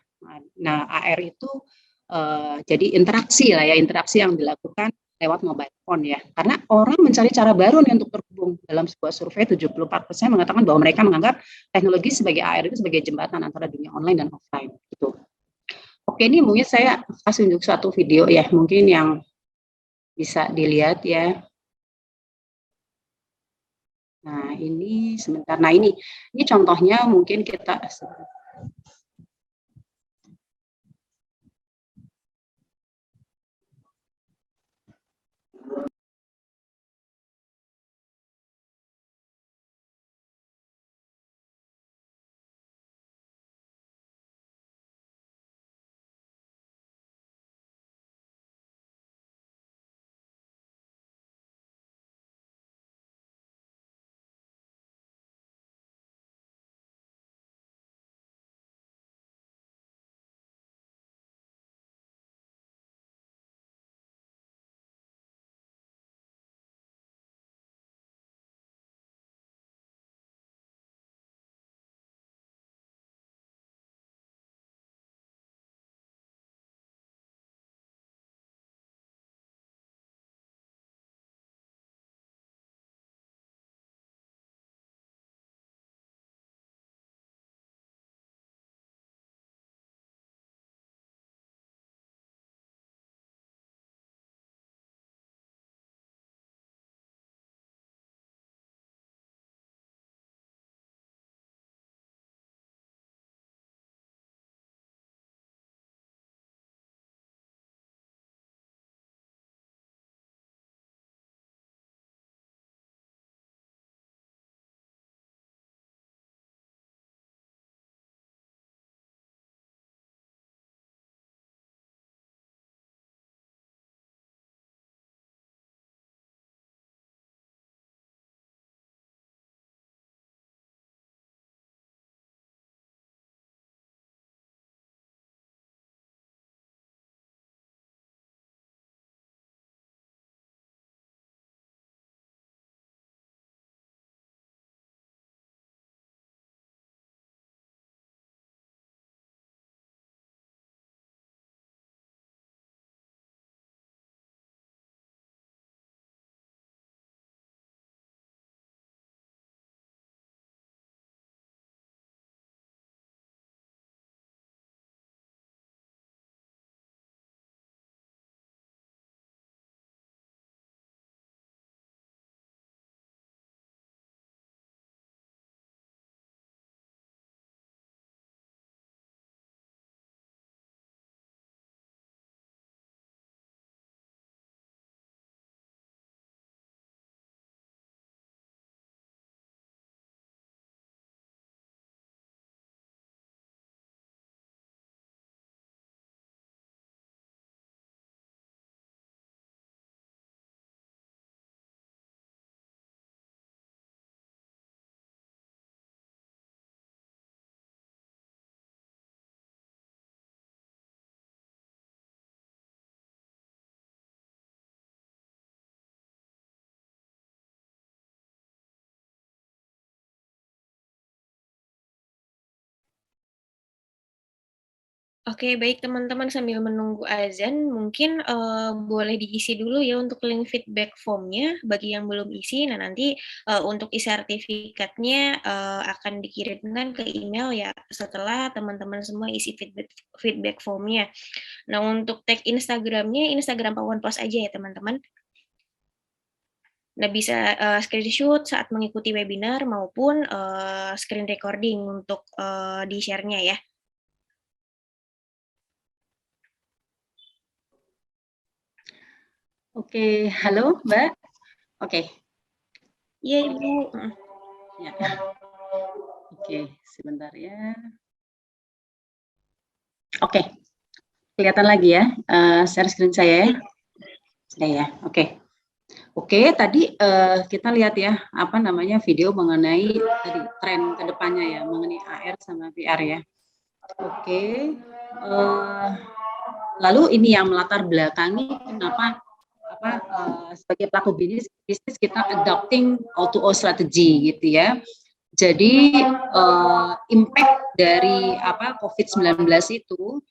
Nah, AR itu jadi interaksi lah ya, interaksi yang dilakukan lewat mobile phone ya. Karena orang mencari cara baru nih untuk terhubung. Dalam sebuah survei 74% mengatakan bahwa mereka menganggap teknologi sebagai AR itu sebagai jembatan antara dunia online dan offline gitu. Oke, ini mungkin saya kasih unjuk satu video ya, mungkin yang bisa dilihat ya. Nah, ini sebentar. Nah, ini contohnya mungkin kita Oke, baik teman-teman, sambil menunggu azan mungkin, boleh diisi dulu ya untuk link feedback form-nya bagi yang belum isi. Nah nanti, untuk e-sertifikatnya, akan dikirimkan ke email ya setelah teman-teman semua isi feedback feedback form-nya. Nah untuk tag Instagram-nya, Instagram Pawon Pos aja ya teman-teman. Nah bisa, screenshot saat mengikuti webinar maupun, screen recording untuk, di-share-nya ya. Oke, halo Mbak. Oke. Iya Ibu, Ya. Oke, sebentar ya. Oke, kelihatan lagi ya, share screen saya ya. Sudah ya, oke. Oke, tadi kita lihat ya, apa namanya video mengenai tadi tren kedepannya ya, mengenai AR sama VR ya. Oke, lalu ini yang melatar belakangi kenapa apa sebagai pelaku bisnis kita adopting O2O strategy gitu ya. Jadi impact dari apa COVID-19 itu,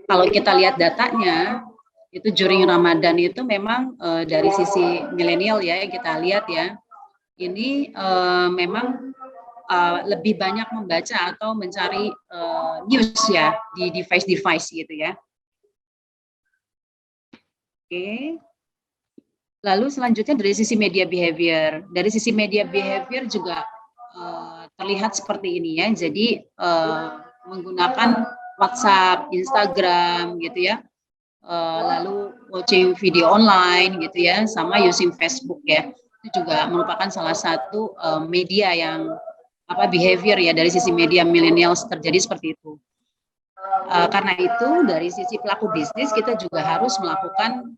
kalau kita lihat datanya itu during Ramadan itu memang dari sisi milenial ya kita lihat ya, ini memang lebih banyak membaca atau mencari news ya di device-device gitu ya. Oke. Lalu selanjutnya dari sisi media behavior. Dari sisi media behavior juga terlihat seperti ini ya. Jadi menggunakan WhatsApp, Instagram gitu ya. Lalu watching video online gitu ya, sama using Facebook ya. Itu juga merupakan salah satu media yang apa behavior ya dari sisi media millennials terjadi seperti itu. Karena itu dari sisi pelaku bisnis kita juga harus melakukan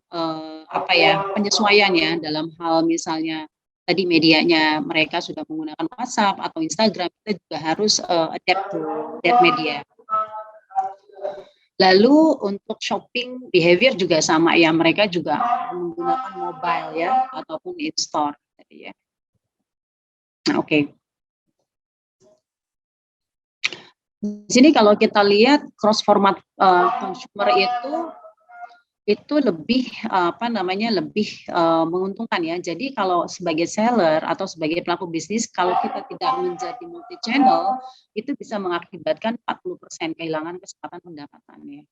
apa ya penyesuaian ya dalam hal misalnya tadi medianya mereka sudah menggunakan WhatsApp atau Instagram, kita juga harus adapt to that media. Lalu untuk shopping behavior juga sama ya, mereka juga menggunakan mobile ya ataupun in-store ya. Nah, oke. Di sini kalau kita lihat cross format consumer itu lebih apa namanya lebih menguntungkan ya. Jadi kalau sebagai seller atau sebagai pelaku bisnis kalau kita tidak menjadi multi channel itu bisa mengakibatkan 40% kehilangan kesempatan pendapatan ya.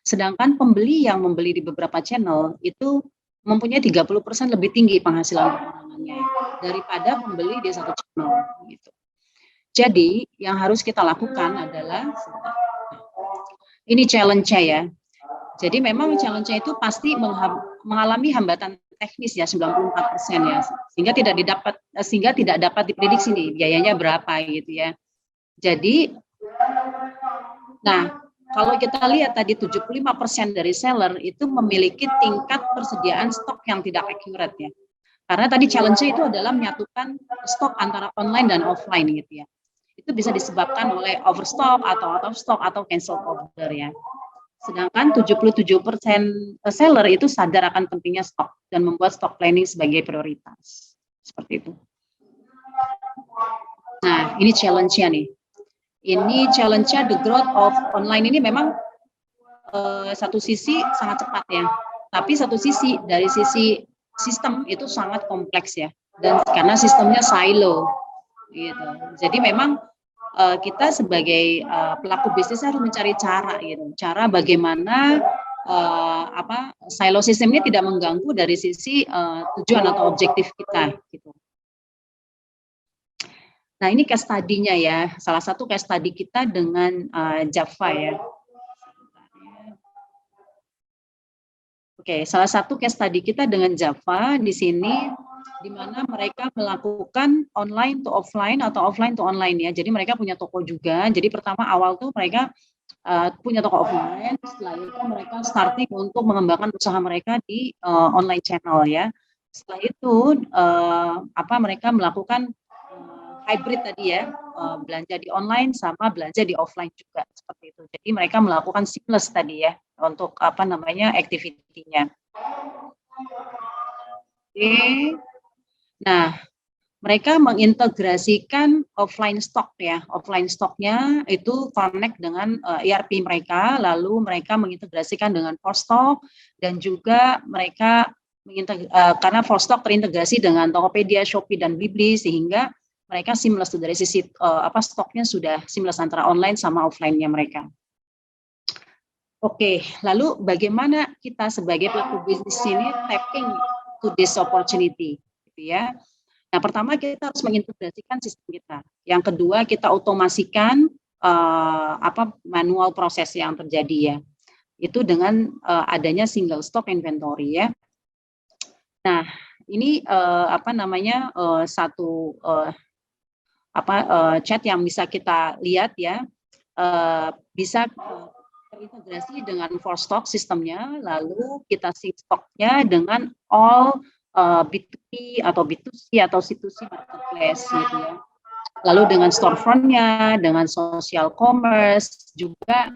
Sedangkan pembeli yang membeli di beberapa channel itu mempunyai 30% lebih tinggi penghasilan perorangannya daripada pembeli di satu channel gitu. Jadi yang harus kita lakukan adalah ini challenge-nya ya. Jadi memang challenge-nya itu pasti mengalami hambatan teknis ya 94% ya. Sehingga tidak dapat diprediksi nih biayanya berapa gitu ya. Jadi nah, kalau kita lihat tadi 75% dari seller itu memiliki tingkat persediaan stok yang tidak accurate ya. Karena tadi challenge-nya itu adalah menyatukan stok antara online dan offline gitu ya. Itu bisa disebabkan oleh overstock atau out of stock atau cancel order ya. Sedangkan 77% seller itu sadar akan pentingnya stok dan membuat stock planning sebagai prioritas. Seperti itu. Nah, ini challenge-nya nih. Ini challenge-nya the growth of online ini memang satu sisi sangat cepat ya. Tapi satu sisi dari sisi sistem itu sangat kompleks ya. Dan karena sistemnya silo gitu. Jadi memang kita sebagai pelaku bisnis harus mencari cara gitu, cara bagaimana silo sistem ini tidak mengganggu dari sisi tujuan atau objektif kita gitu. Nah ini case study-nya ya, salah satu case study kita dengan Java ya. Oke, salah satu case study kita dengan Java di sini di mana mereka melakukan online to offline atau offline to online ya. Jadi mereka punya toko juga. Jadi pertama awal tuh mereka punya toko offline, setelah itu mereka starting untuk mengembangkan usaha mereka di online channel ya. Setelah itu mereka melakukan hybrid tadi ya, belanja di online sama belanja di offline juga seperti itu. Jadi mereka melakukan seamless tadi ya untuk activity-nya. Oke. Nah, mereka mengintegrasikan offline stock ya. Offline stoknya itu connect dengan ERP mereka, lalu mereka mengintegrasikan dengan ForStock, dan juga mereka karena ForStock terintegrasi dengan Tokopedia, Shopee, dan Blibli, sehingga mereka seamless dari sisi stoknya sudah seamless antara online sama offline-nya mereka. Oke, lalu bagaimana kita sebagai pelaku bisnis ini tapping to this opportunity, gitu ya. Nah, pertama kita harus mengintegrasikan sistem kita. Yang kedua, kita otomasikan manual proses yang terjadi ya. Itu dengan adanya single stock inventory ya. Nah, ini chat yang bisa kita lihat ya. Bisa terintegrasi dengan ForStock sistemnya, lalu kita sync stoknya dengan all B2B atau B2C atau C2C marketplace gitu ya. Lalu dengan storefront-nya, dengan social commerce, juga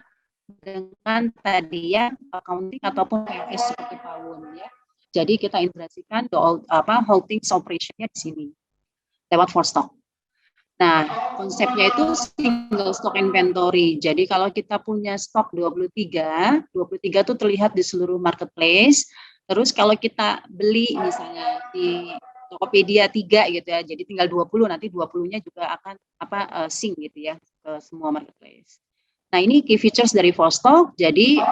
dengan tadi ya accounting ataupun POS seperti Pawun ya. Jadi kita integrasikan holding operation-nya di sini lewat ForStock. Nah, konsepnya itu single stock inventory. Jadi kalau kita punya stok 23 itu terlihat di seluruh marketplace. Terus kalau kita beli misalnya di Tokopedia 3 gitu ya, jadi tinggal 20, nanti 20-nya juga akan sync gitu ya ke semua marketplace. Nah, ini key features dari ForStock. Jadi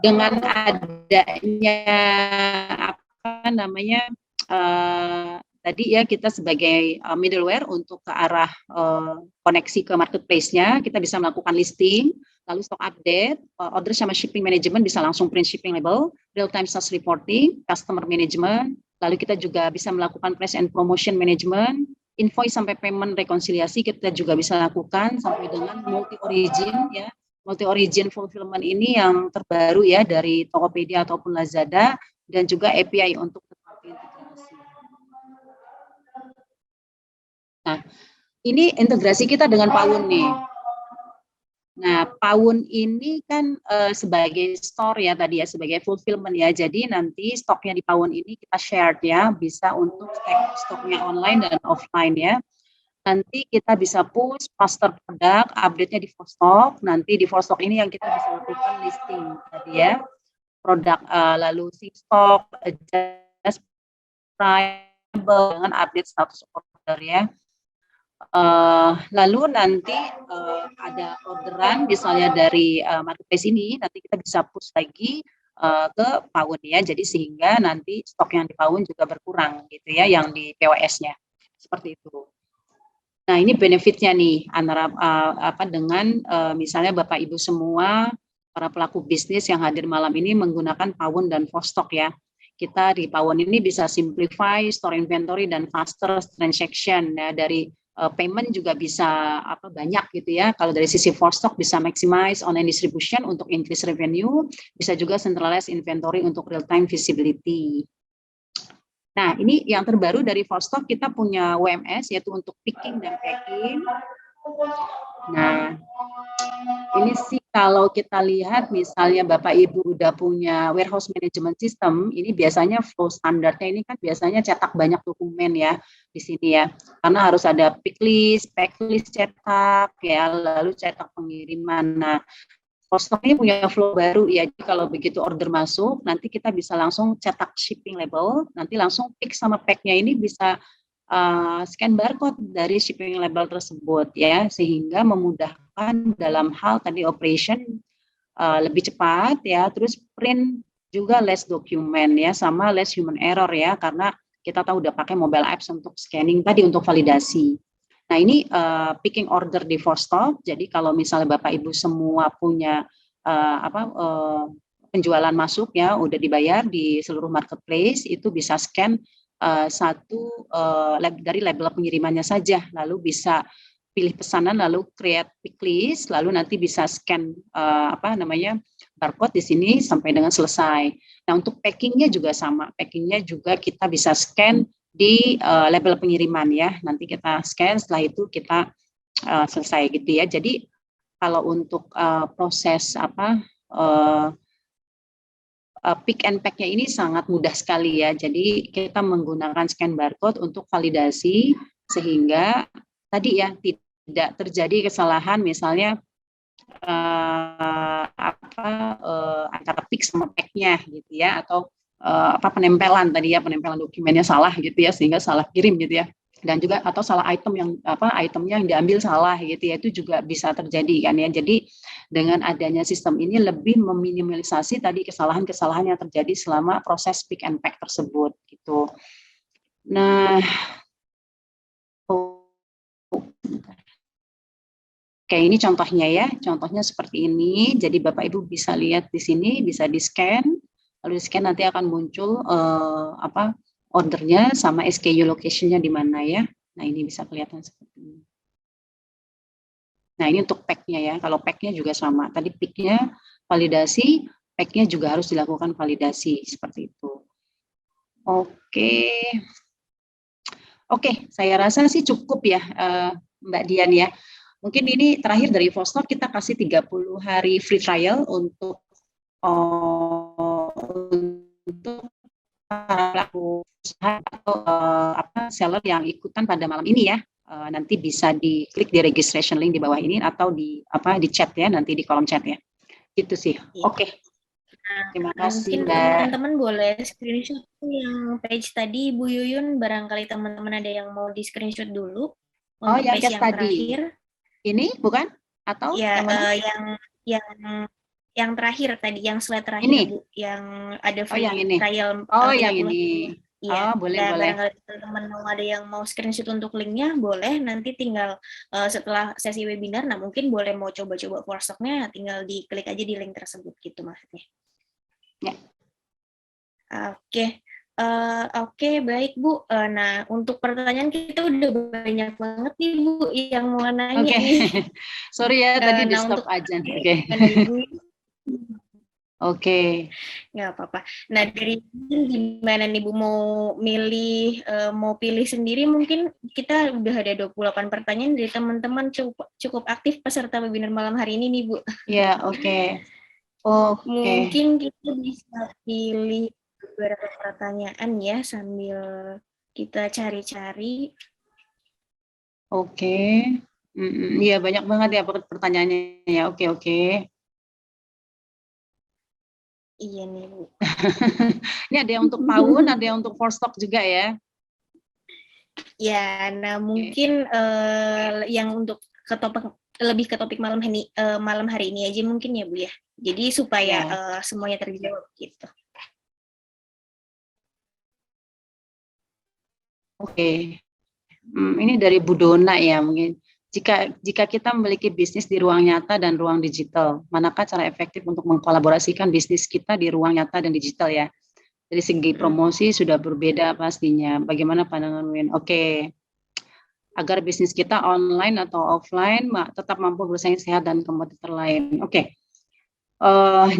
dengan adanya tadi ya kita sebagai middleware untuk ke arah koneksi ke marketplace-nya, kita bisa melakukan listing, lalu stock update, order sama shipping management bisa langsung print shipping label, real time sales reporting, customer management, lalu kita juga bisa melakukan price and promotion management, invoice sampai payment rekonsiliasi kita juga bisa lakukan, sampai dengan multi origin ya. Multi origin fulfillment ini yang terbaru ya dari Tokopedia ataupun Lazada, dan juga API untuk integrasi. Nah, ini integrasi kita dengan Pawun nih. Nah, Pawun ini kan sebagai store ya tadi ya, sebagai fulfillment ya. Jadi nanti stoknya di Pawun ini kita share ya, bisa untuk stoknya online dan offline ya. Nanti kita bisa push master produk, update-nya di ForStock. Nanti di ForStock ini yang kita bisa lakukan listing tadi ya. Produk lalu sync stock, adjust price dengan update status order ya. Lalu nanti ada orderan misalnya dari marketplace ini, nanti kita bisa push lagi ke Pawun ya, jadi sehingga nanti stok yang di Pawun juga berkurang gitu ya, yang di POS-nya seperti itu. Nah, ini benefitnya nih antara dengan misalnya Bapak Ibu semua para pelaku bisnis yang hadir malam ini menggunakan Pawun dan ForStock ya. Kita di Pawun ini bisa simplify store inventory dan faster transaction ya, dari payment juga bisa banyak gitu ya. Kalau dari sisi ForStock bisa maximize online distribution untuk increase revenue, bisa juga centralize inventory untuk real time visibility. Nah, ini yang terbaru dari ForStock, kita punya WMS yaitu untuk picking dan packing. Nah, ini sih kalau kita lihat misalnya Bapak Ibu udah punya warehouse management system, ini biasanya flow standarnya ini kan biasanya cetak banyak dokumen ya di sini ya. Karena harus ada pick list, pack list cetak ya, lalu cetak pengiriman. Nah, ForStock ini punya flow baru ya. Jadi kalau begitu order masuk, nanti kita bisa langsung cetak shipping label, nanti langsung pick sama pack-nya ini bisa scan barcode dari shipping label tersebut ya, sehingga memudahkan dalam hal tadi operation lebih cepat ya, terus print juga less dokumen ya, sama less human error ya, karena kita tahu udah pakai mobile apps untuk scanning tadi untuk validasi. Nah, ini picking order di ForStock. Jadi kalau misalnya Bapak Ibu semua punya penjualan masuk ya, udah dibayar di seluruh marketplace, itu bisa scan dari label pengirimannya saja, lalu bisa pilih pesanan, lalu create pick list, lalu nanti bisa scan barcode di sini sampai dengan selesai. Nah, untuk packingnya juga sama, packingnya juga kita bisa scan di label pengiriman ya, nanti kita scan, setelah itu kita selesai gitu ya. Jadi kalau untuk proses pick and pack-nya ini sangat mudah sekali ya. Jadi kita menggunakan scan barcode untuk validasi sehingga tadi ya tidak terjadi kesalahan misalnya antara pick sama pack-nya gitu ya, atau penempelan tadi ya, penempelan dokumennya salah gitu ya sehingga salah kirim gitu ya. Dan juga atau salah item yang itemnya yang diambil salah gitu ya, itu juga bisa terjadi kan ya. Jadi dengan adanya sistem ini lebih meminimalisasi tadi kesalahan-kesalahan yang terjadi selama proses pick and pack tersebut gitu. Nah, oke, ini contohnya ya. Contohnya seperti ini. Jadi Bapak Ibu bisa lihat di sini, bisa di-scan. Lalu di-scan nanti akan muncul ordernya sama SKU location-nya di mana ya. Nah, ini bisa kelihatan seperti ini. Nah, ini untuk pack-nya ya. Kalau pack-nya juga sama. Tadi pick-nya validasi, pack-nya juga harus dilakukan validasi seperti itu. Oke, saya rasa sih cukup ya Mbak Dian ya. Mungkin ini terakhir dari Vostok, kita kasih 30 hari free trial untuk para pelaku usaha atau seller yang ikutan pada malam ini ya. Nanti bisa diklik di registration link di bawah ini atau di chat ya, nanti di kolom chat ya. Gitu sih. Oke. Terima kasih, mungkin Mbak. teman-teman boleh screenshot yang page tadi Bu Yuyun, barangkali teman-teman ada yang mau di screenshot dulu untuk yang page case yang tadi. Terakhir. Ini bukan? Atau ya, yang terakhir tadi, yang slide terakhir ini? Bu, yang ada free yang ini. trial. Yang ini. Iya, boleh. Barangkali teman-teman mau ada yang mau screenshot untuk linknya, boleh. Nanti tinggal setelah sesi webinar, nah mungkin boleh mau coba-coba Vostoknya, tinggal diklik aja di link tersebut gitu maksudnya. Ya. Oke, baik Bu. Nah, untuk pertanyaan kita udah banyak banget nih Bu yang mau nanya nih. Sorry ya, tadi di stop aja. Oke. Nggak apa-apa. Nah, dari gimana nih Bu mau pilih sendiri, mungkin kita udah ada 28 pertanyaan dari teman-teman cukup aktif peserta webinar malam hari ini nih Bu. Ya, oke. Mungkin kita bisa pilih beberapa pertanyaan ya sambil kita cari-cari. Oke. Iya, banyak banget ya pertanyaannya ya. Oke. Iya nih Bu. Ini ada yang untuk Pawun, ada yang untuk Vostok juga ya. Ya, nah mungkin yang untuk lebih ke topik malam hari ini aja mungkin ya Bu ya. Jadi supaya semuanya terjawab gitu. Oke. Ini dari Bu Dona ya mungkin. Jika kita memiliki bisnis di ruang nyata dan ruang digital, manakah cara efektif untuk mengkolaborasikan bisnis kita di ruang nyata dan digital ya? Dari segi promosi sudah berbeda pastinya. Bagaimana pandangan Win? Oke. Agar bisnis kita online atau offline tetap mampu bersaing sehat dan kompetitor lain. Oke.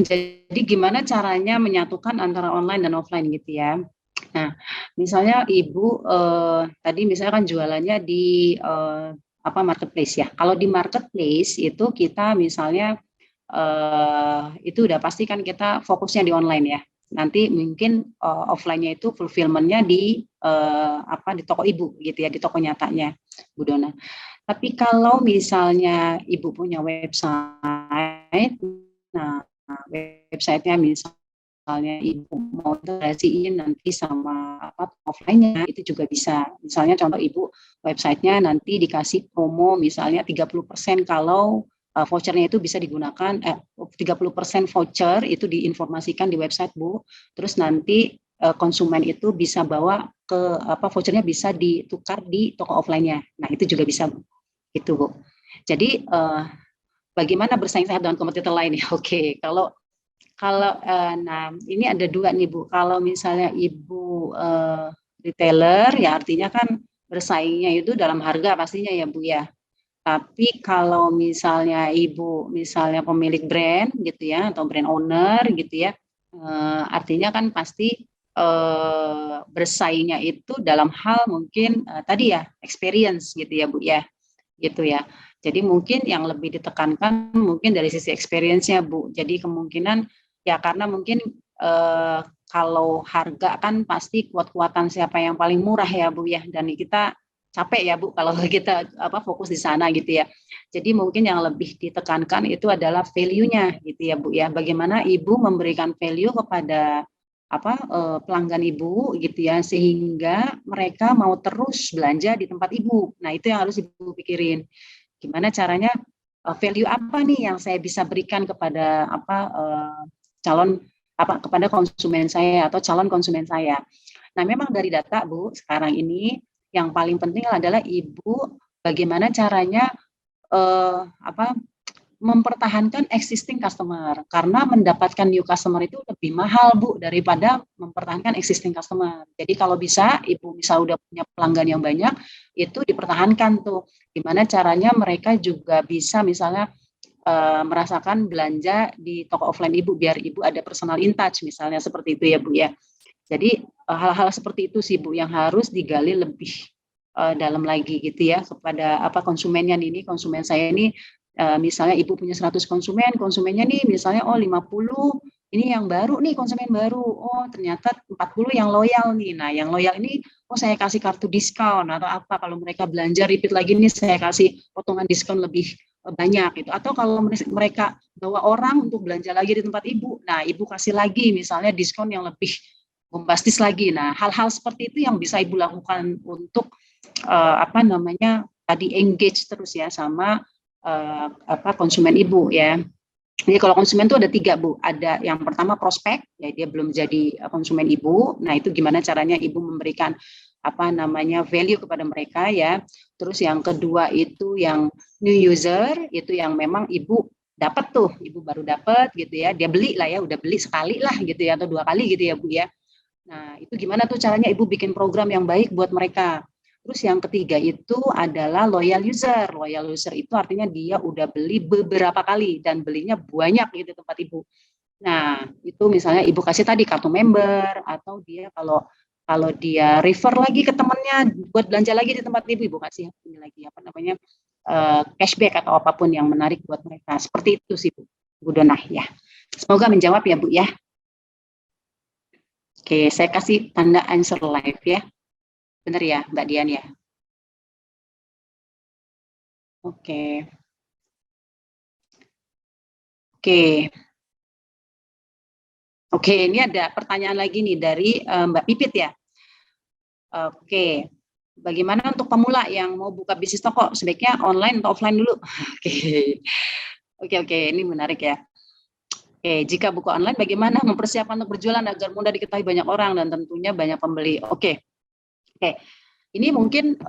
Jadi gimana caranya menyatukan antara online dan offline gitu ya? Nah, misalnya Ibu tadi misalnya kan jualannya di marketplace ya. Kalau di marketplace itu kita misalnya itu udah pasti kan kita fokusnya di online ya. Nanti mungkin offline-nya itu fulfillment-nya di toko Ibu gitu ya, di toko nyatanya Bu Dona. Tapi kalau misalnya Ibu punya website, nah website-nya misalnya Ibu mau integrasiin nanti sama offline-nya itu juga bisa. Misalnya contoh Ibu website-nya nanti dikasih promo misalnya 30% kalau vouchernya itu bisa digunakan 30% voucher itu diinformasikan di website Bu. Terus nanti konsumen itu bisa bawa ke vouchernya bisa ditukar di toko offline-nya. Nah, itu juga bisa itu Bu. Jadi bagaimana bersaing sehat dengan kompetitor lain ya? Oke, kalau nah ini ada dua nih Bu. Kalau misalnya Ibu retailer ya artinya kan bersaingnya itu dalam harga pastinya ya Bu ya. Tapi kalau misalnya Ibu misalnya pemilik brand gitu ya atau brand owner gitu ya, artinya kan pasti bersaingnya itu dalam hal mungkin tadi ya experience gitu ya Bu ya, gitu ya. Jadi mungkin yang lebih ditekankan mungkin dari sisi experience-nya Bu. Jadi kemungkinan ya karena mungkin kalau harga kan pasti kuat-kuatan siapa yang paling murah ya Bu ya, dan kita capek ya Bu kalau kita fokus di sana gitu ya. Jadi mungkin yang lebih ditekankan itu adalah value-nya gitu ya Bu ya. Bagaimana Ibu memberikan value kepada pelanggan Ibu gitu ya, sehingga mereka mau terus belanja di tempat Ibu. Nah, itu yang harus Ibu pikirin. Gimana caranya, value apa nih yang saya bisa berikan kepada kepada konsumen saya atau calon konsumen saya. Nah, memang dari data Bu, sekarang ini yang paling penting adalah Ibu bagaimana caranya mempertahankan existing customer, karena mendapatkan new customer itu lebih mahal Bu daripada mempertahankan existing customer. Jadi kalau bisa Ibu misal udah punya pelanggan yang banyak, itu dipertahankan tuh. Gimana caranya mereka juga bisa misalnya merasakan belanja di toko offline Ibu, biar Ibu ada personal in touch misalnya, seperti itu ya Bu ya. Jadi hal-hal seperti itu sih Bu yang harus digali lebih dalam lagi gitu ya, kepada konsumennya ini, konsumen saya ini misalnya Ibu punya 100 konsumen, konsumennya nih misalnya 50 ini yang baru nih, konsumen baru, ternyata 40 yang loyal nih. Nah, yang loyal ini saya kasih kartu diskon atau apa, kalau mereka belanja repeat lagi nih saya kasih potongan diskon lebih banyak gitu. Atau kalau mereka bawa orang untuk belanja lagi di tempat Ibu, nah Ibu kasih lagi misalnya diskon yang lebih bombastis lagi. Nah, hal-hal seperti itu yang bisa Ibu lakukan untuk tadi engage terus ya sama konsumen Ibu ya. Jadi kalau konsumen itu ada 3 Bu, ada yang pertama prospek, ya dia belum jadi konsumen Ibu. Nah, itu gimana caranya Ibu memberikan value kepada mereka ya. Terus yang kedua itu yang new user, itu yang memang Ibu dapat tuh, Ibu baru dapat gitu ya, dia beli lah ya, udah beli sekali lah gitu ya, atau 2 kali gitu ya Bu ya. Nah, itu gimana tuh caranya Ibu bikin program yang baik buat mereka. Terus yang ketiga itu adalah loyal user. Loyal user itu artinya dia udah beli beberapa kali dan belinya banyak gitu tempat Ibu. Nah, itu misalnya Ibu kasih tadi kartu member, atau dia kalau dia refer lagi ke temannya buat belanja lagi di tempat Ibu, Ibu kasih ini lagi cashback atau apapun yang menarik buat mereka. Seperti itu sih Bu Donah ya. Semoga menjawab ya Bu ya. Oke, saya kasih tanda answer live ya. Benar ya Mbak Dian ya? Oke. Oke, ini ada pertanyaan lagi nih dari Mbak Pipit ya. Oke, bagaimana untuk pemula yang mau buka bisnis toko? Sebaiknya online atau offline dulu? Oke, ini menarik ya. Oke, jika buka online, bagaimana mempersiapkan untuk berjualan agar mudah diketahui banyak orang dan tentunya banyak pembeli? Oke. Ini mungkin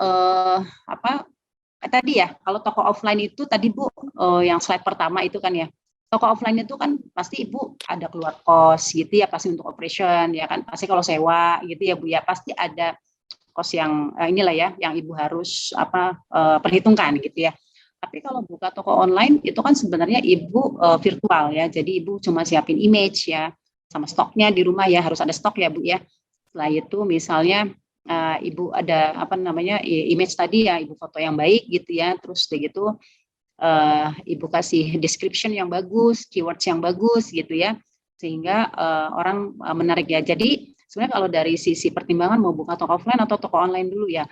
tadi ya, kalau toko offline itu tadi Bu, yang slide pertama itu kan ya, toko offline itu kan pasti Ibu ada keluar kos gitu ya, pasti untuk operation ya kan, pasti kalau sewa gitu ya Bu ya, pasti ada kos yang inilah ya, yang Ibu harus perhitungkan gitu ya. Tapi kalau buka toko online itu kan sebenarnya Ibu virtual ya, jadi Ibu cuma siapin image ya, sama stoknya di rumah ya, harus ada stok ya Bu ya. Setelah itu misalnya Ibu ada image tadi ya, Ibu foto yang baik gitu ya, terus begitu Ibu kasih description yang bagus, keywords yang bagus gitu ya, sehingga orang menarik ya. Jadi sebenarnya kalau dari sisi pertimbangan mau buka toko offline atau toko online dulu ya,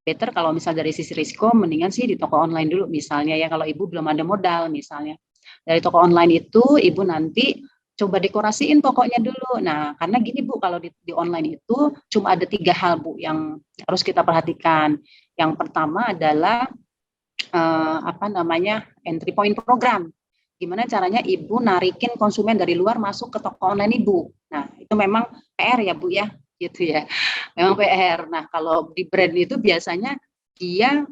better kalau misal dari sisi risiko mendingan sih di toko online dulu misalnya ya, kalau Ibu belum ada modal misalnya. Dari toko online itu Ibu nanti coba dekorasiin tokonya dulu. Nah, karena gini Bu, kalau di online itu cuma ada 3 hal Bu yang harus kita perhatikan. Yang pertama adalah entry point program. Gimana caranya Ibu narikin konsumen dari luar masuk ke toko online Ibu. Nah, itu memang PR ya Bu ya, gitu ya. Memang PR. Nah, kalau di brand itu biasanya dia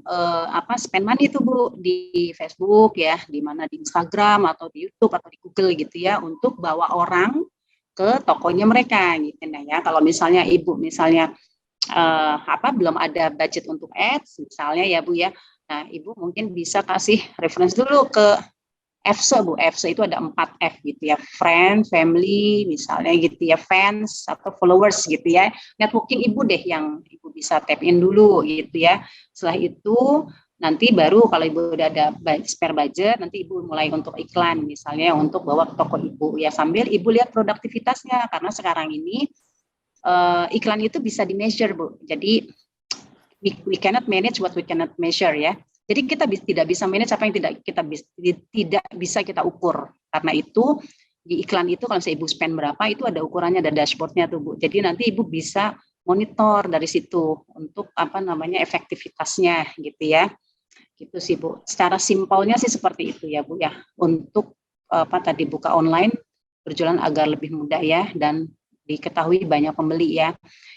spend money itu Bu di Facebook ya, di mana di Instagram atau di YouTube atau di Google gitu ya, untuk bawa orang ke tokonya mereka gitu. Nah ya, kalau misalnya Ibu belum ada budget untuk ads misalnya ya Bu ya, nah Ibu mungkin bisa kasih reference dulu ke FSE Bu. FSE itu ada 4 F gitu ya, friend, family misalnya gitu ya, fans atau followers gitu ya. Networking Ibu deh yang Ibu bisa tap in dulu gitu ya. Setelah itu Nanti baru kalau Ibu udah ada spare budget, nanti Ibu mulai untuk iklan, misalnya untuk bawa ke toko Ibu. Ya sambil Ibu lihat produktivitasnya, karena sekarang ini iklan itu bisa di-measure, Bu. Jadi we cannot manage what we cannot measure ya. Jadi kita tidak bisa manage apa yang tidak bisa kita ukur. Karena itu di iklan itu kalau Ibu spend berapa itu ada ukurannya, ada dashboardnya tuh Bu. Jadi nanti Ibu bisa monitor dari situ untuk efektivitasnya gitu ya. Gitu sih Bu. Secara simpelnya sih seperti itu ya Bu ya. Untuk buka online berjualan agar lebih mudah ya dan diketahui banyak pembeli ya.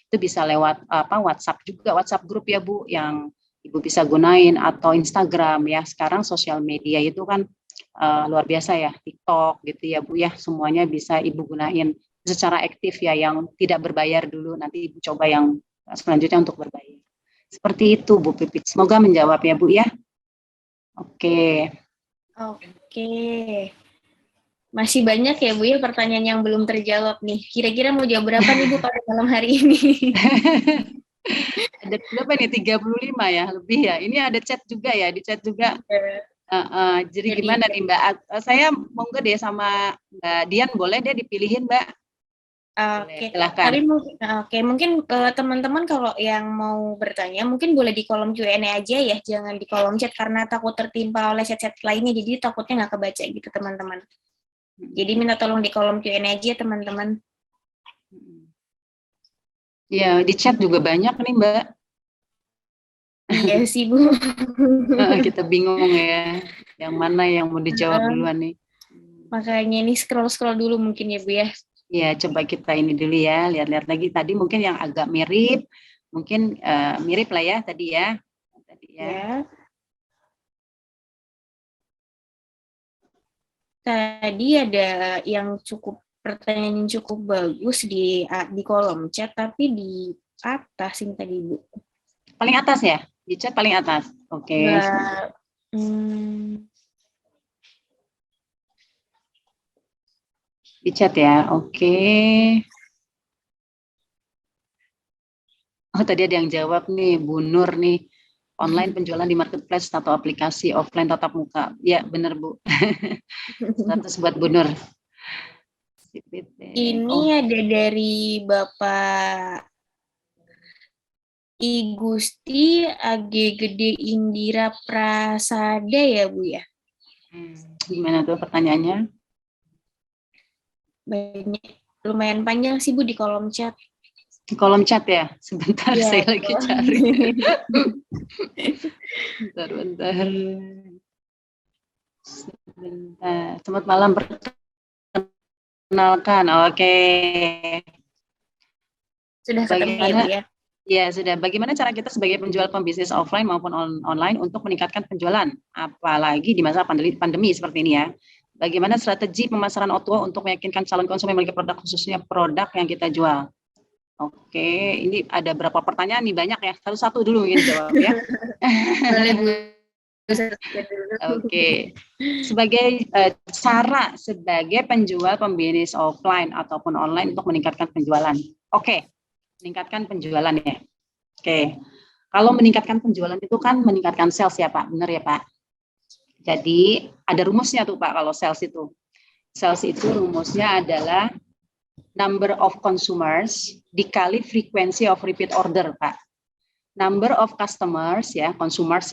Itu bisa lewat WhatsApp juga, WhatsApp grup ya Bu yang Ibu bisa gunain atau Instagram ya. Sekarang sosial media itu kan luar biasa ya, TikTok gitu ya Bu ya. Semuanya bisa Ibu gunain secara aktif ya, yang tidak berbayar dulu, nanti Ibu coba yang selanjutnya untuk berbayar. Seperti itu Bu Pipit. Semoga menjawab ya Bu ya. Oke. Masih banyak ya Bu ya pertanyaan yang belum terjawab nih. Kira-kira mau jawab berapa nih Bu pada malam hari ini? Ada berapa nih? 35 ya, lebih ya. Ini ada chat juga ya, di chat juga. Jadi gimana nih Mbak? Saya monggo deh sama Mbak Dian, boleh deh dipilihin Mbak. Oke, tapi mungkin teman-teman kalau yang mau bertanya mungkin boleh di kolom Q&A aja ya, jangan di kolom chat karena takut tertimpa oleh chat-chat lainnya, jadi takutnya nggak kebaca gitu teman-teman. Jadi minta tolong di kolom Q&A aja teman-teman. Ya, di chat juga banyak nih Mbak. Iya sih Bu. Kita bingung ya, yang mana yang mau dijawab duluan nih. Makanya ini scroll dulu mungkin ya Bu ya. Ya, coba kita ini dulu ya, lihat-lihat lagi. Tadi mungkin yang agak mirip, mungkin mirip lah ya tadi ya. Tadi ada yang pertanyaan yang cukup bagus di kolom chat, tapi di atas ini tadi Bu. Paling atas ya? Di chat paling atas. Oke. Di chat ya, oke. Oh, tadi ada yang jawab nih, Bu Nur nih. Online penjualan di marketplace atau aplikasi offline tatap muka. Ya, benar Bu. 100 buat Bu Nur. Ini ada dari Bapak I Gusti AG Gede Indira Prasada ya Bu ya? Gimana tuh pertanyaannya? Banyak, lumayan panjang sih Bu di kolom chat. Di kolom chat ya? Sebentar ya, saya lagi cari. Bentar. Sebentar. Selamat malam, perkenalkan. Oke. Sudah ketemu ya Bu ya? Ya, sudah. Bagaimana cara kita sebagai penjual pembisnis offline maupun online untuk meningkatkan penjualan? Apalagi di masa pandemi seperti ini ya. Bagaimana strategi pemasaran O2O untuk meyakinkan calon konsumen memiliki produk, khususnya produk yang kita jual? Oke, ini ada berapa pertanyaan nih, banyak ya. Satu-satu dulu ingin jawab ya. Boleh Bu. Oke. Sebagai cara sebagai penjual pembisnis offline ataupun online untuk meningkatkan penjualan. Oke, meningkatkan penjualan ya. Oke. Kalau meningkatkan penjualan itu kan meningkatkan sales ya Pak, benar ya Pak? Jadi ada rumusnya tuh Pak kalau sales itu. Sales itu rumusnya adalah number of consumers dikali frequency of repeat order Pak. Number of customers ya, consumers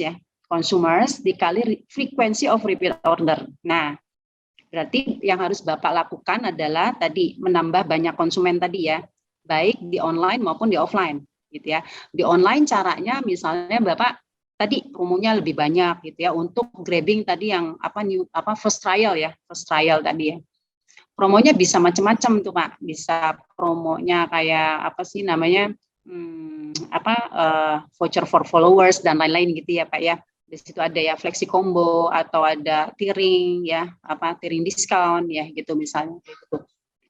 dikali frequency of repeat order. Nah, berarti yang harus Bapak lakukan adalah tadi menambah banyak konsumen tadi ya, baik di online maupun di offline gitu ya. Di online caranya misalnya Bapak tadi promonya lebih banyak gitu ya, untuk grabbing tadi yang first trial tadi ya. Promonya bisa macam-macam tuh Pak, bisa promonya kayak voucher for followers dan lain-lain gitu ya Pak ya. Di situ ada ya flexi combo atau ada tiering ya, tiering diskon ya gitu misalnya gitu.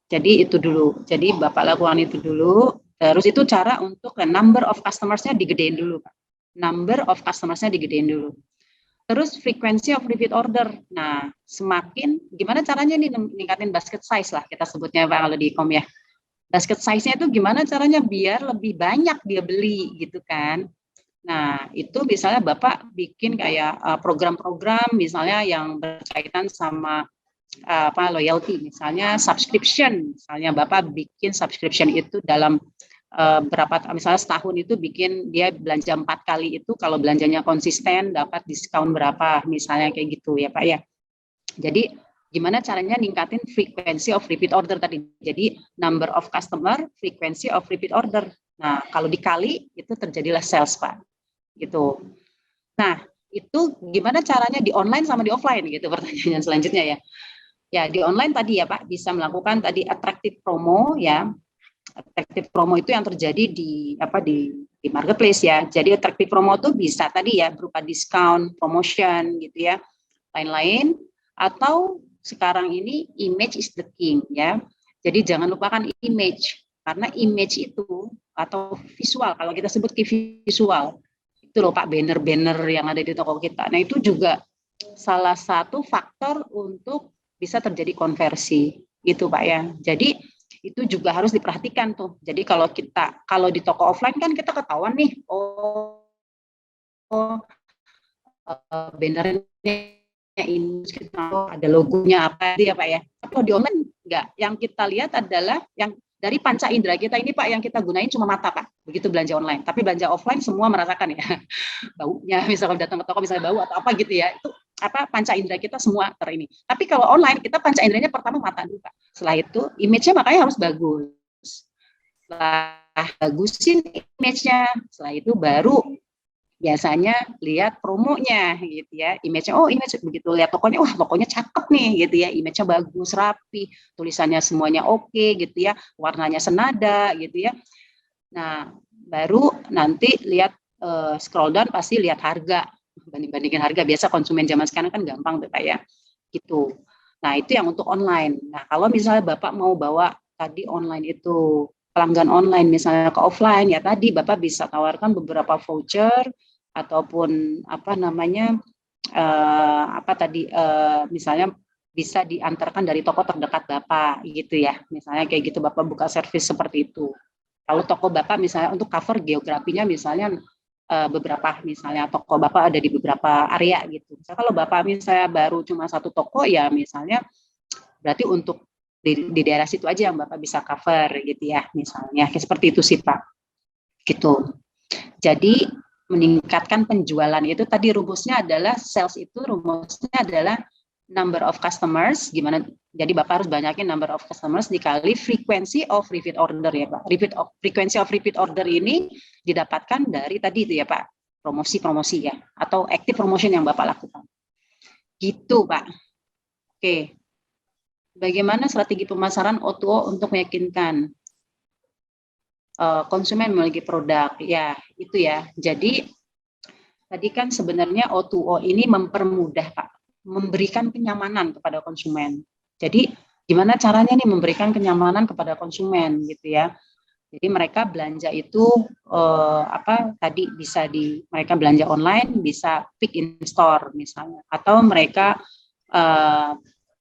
Jadi itu dulu. Jadi Bapak lakukan itu dulu. Terus itu cara untuk number of customers-nya digedein dulu Pak. Number of customers-nya digedein dulu. Terus frequency of repeat order. Nah, semakin gimana caranya nih meningkatin basket size lah kita sebutnya Pak kalau di e-com ya. Basket size-nya itu gimana caranya biar lebih banyak dia beli gitu kan. Nah, itu misalnya Bapak bikin kayak program-program misalnya yang berkaitan sama loyalty, misalnya subscription, misalnya Bapak bikin subscription itu dalam misalnya setahun itu bikin dia belanja 4 kali itu, kalau belanjanya konsisten dapat diskon berapa, misalnya kayak gitu ya Pak ya. Jadi gimana caranya ningkatin frequency of repeat order tadi. Jadi number of customer, frequency of repeat order. Nah, kalau dikali itu terjadilah sales Pak. Gitu. Nah, itu gimana caranya di online sama di offline gitu pertanyaan selanjutnya ya. Ya, di online tadi ya Pak bisa melakukan tadi attractive promo ya. Attractive promo itu yang terjadi di marketplace ya. Jadi attractive promo itu bisa tadi ya berupa diskon, promotion gitu ya. Lain-lain, atau sekarang ini image is the king ya. Jadi jangan lupakan image, karena image itu atau visual, kalau kita sebut visual itu loh Pak, banner-banner yang ada di toko kita. Nah itu juga salah satu faktor untuk bisa terjadi konversi gitu Pak ya. Jadi itu juga harus diperhatikan tuh. Jadi kalau di toko offline kan kita ketahuan nih, bannernya ini ada logonya apa ya Pak ya. Tapi kalau di online enggak. Yang kita lihat adalah yang dari panca indera kita ini Pak, yang kita gunain cuma mata Pak, begitu belanja online. Tapi belanja offline semua merasakan ya, baunya, misalnya datang ke toko misalnya bau atau apa gitu ya, itu panca indera kita semua ini. Tapi kalau online kita panca inderanya pertama mata dulu Pak. Setelah itu image-nya makanya harus bagus. Setelah bagusin image-nya, setelah itu baru biasanya lihat promonya gitu ya, image-nya, image begitu lihat tokonya, wah tokonya cakep nih gitu ya, image-nya bagus, rapi, tulisannya semuanya oke gitu ya, warnanya senada gitu ya. Nah, baru nanti lihat scroll down, pasti lihat harga, banding-bandingin harga. Biasa konsumen zaman sekarang kan gampang Bapak ya, gitu. Nah, itu yang untuk online. Nah, kalau misalnya Bapak mau bawa tadi online itu pelanggan online misalnya ke offline, ya tadi Bapak bisa tawarkan beberapa voucher ataupun misalnya bisa diantarkan dari toko terdekat Bapak gitu ya. Misalnya kayak gitu Bapak buka servis seperti itu. Kalau toko Bapak misalnya untuk cover geografinya misalnya beberapa, misalnya toko Bapak ada di beberapa area gitu. Misalnya kalau Bapak misalnya baru cuma satu toko ya misalnya, berarti untuk di daerah situ aja yang Bapak bisa cover gitu ya, misalnya kayak seperti itu sih Pak. Gitu. Jadi meningkatkan penjualan itu tadi rumusnya adalah sales itu rumusnya adalah number of customers, gimana? Jadi Bapak harus banyakin number of customers dikali frequency of repeat order ya Pak. Frequency of repeat order ini didapatkan dari tadi itu ya Pak, promosi-promosi ya, atau active promotion yang Bapak lakukan. Gitu Pak. Oke. Bagaimana strategi pemasaran O2O untuk meyakinkan konsumen memiliki produk? Ya, itu ya. Jadi tadi kan sebenarnya O2O ini mempermudah Pak, memberikan kenyamanan kepada konsumen. Jadi gimana caranya nih memberikan kenyamanan kepada konsumen gitu ya. Jadi mereka belanja itu tadi bisa mereka belanja online, bisa pick in store misalnya, atau mereka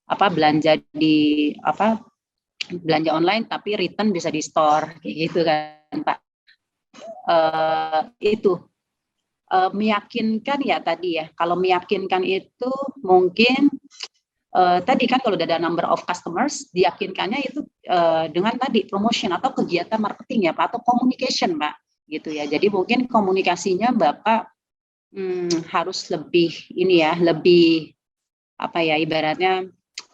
belanja belanja online tapi return bisa di store kayak gitu kan Pak. Itu meyakinkan ya tadi ya. Kalau meyakinkan itu mungkin tadi kan kalau udah ada number of customers, diyakinkannya itu dengan tadi promotion atau kegiatan marketing ya Pak, atau communication Pak gitu ya. Jadi mungkin komunikasinya Bapak harus lebih lebih ibaratnya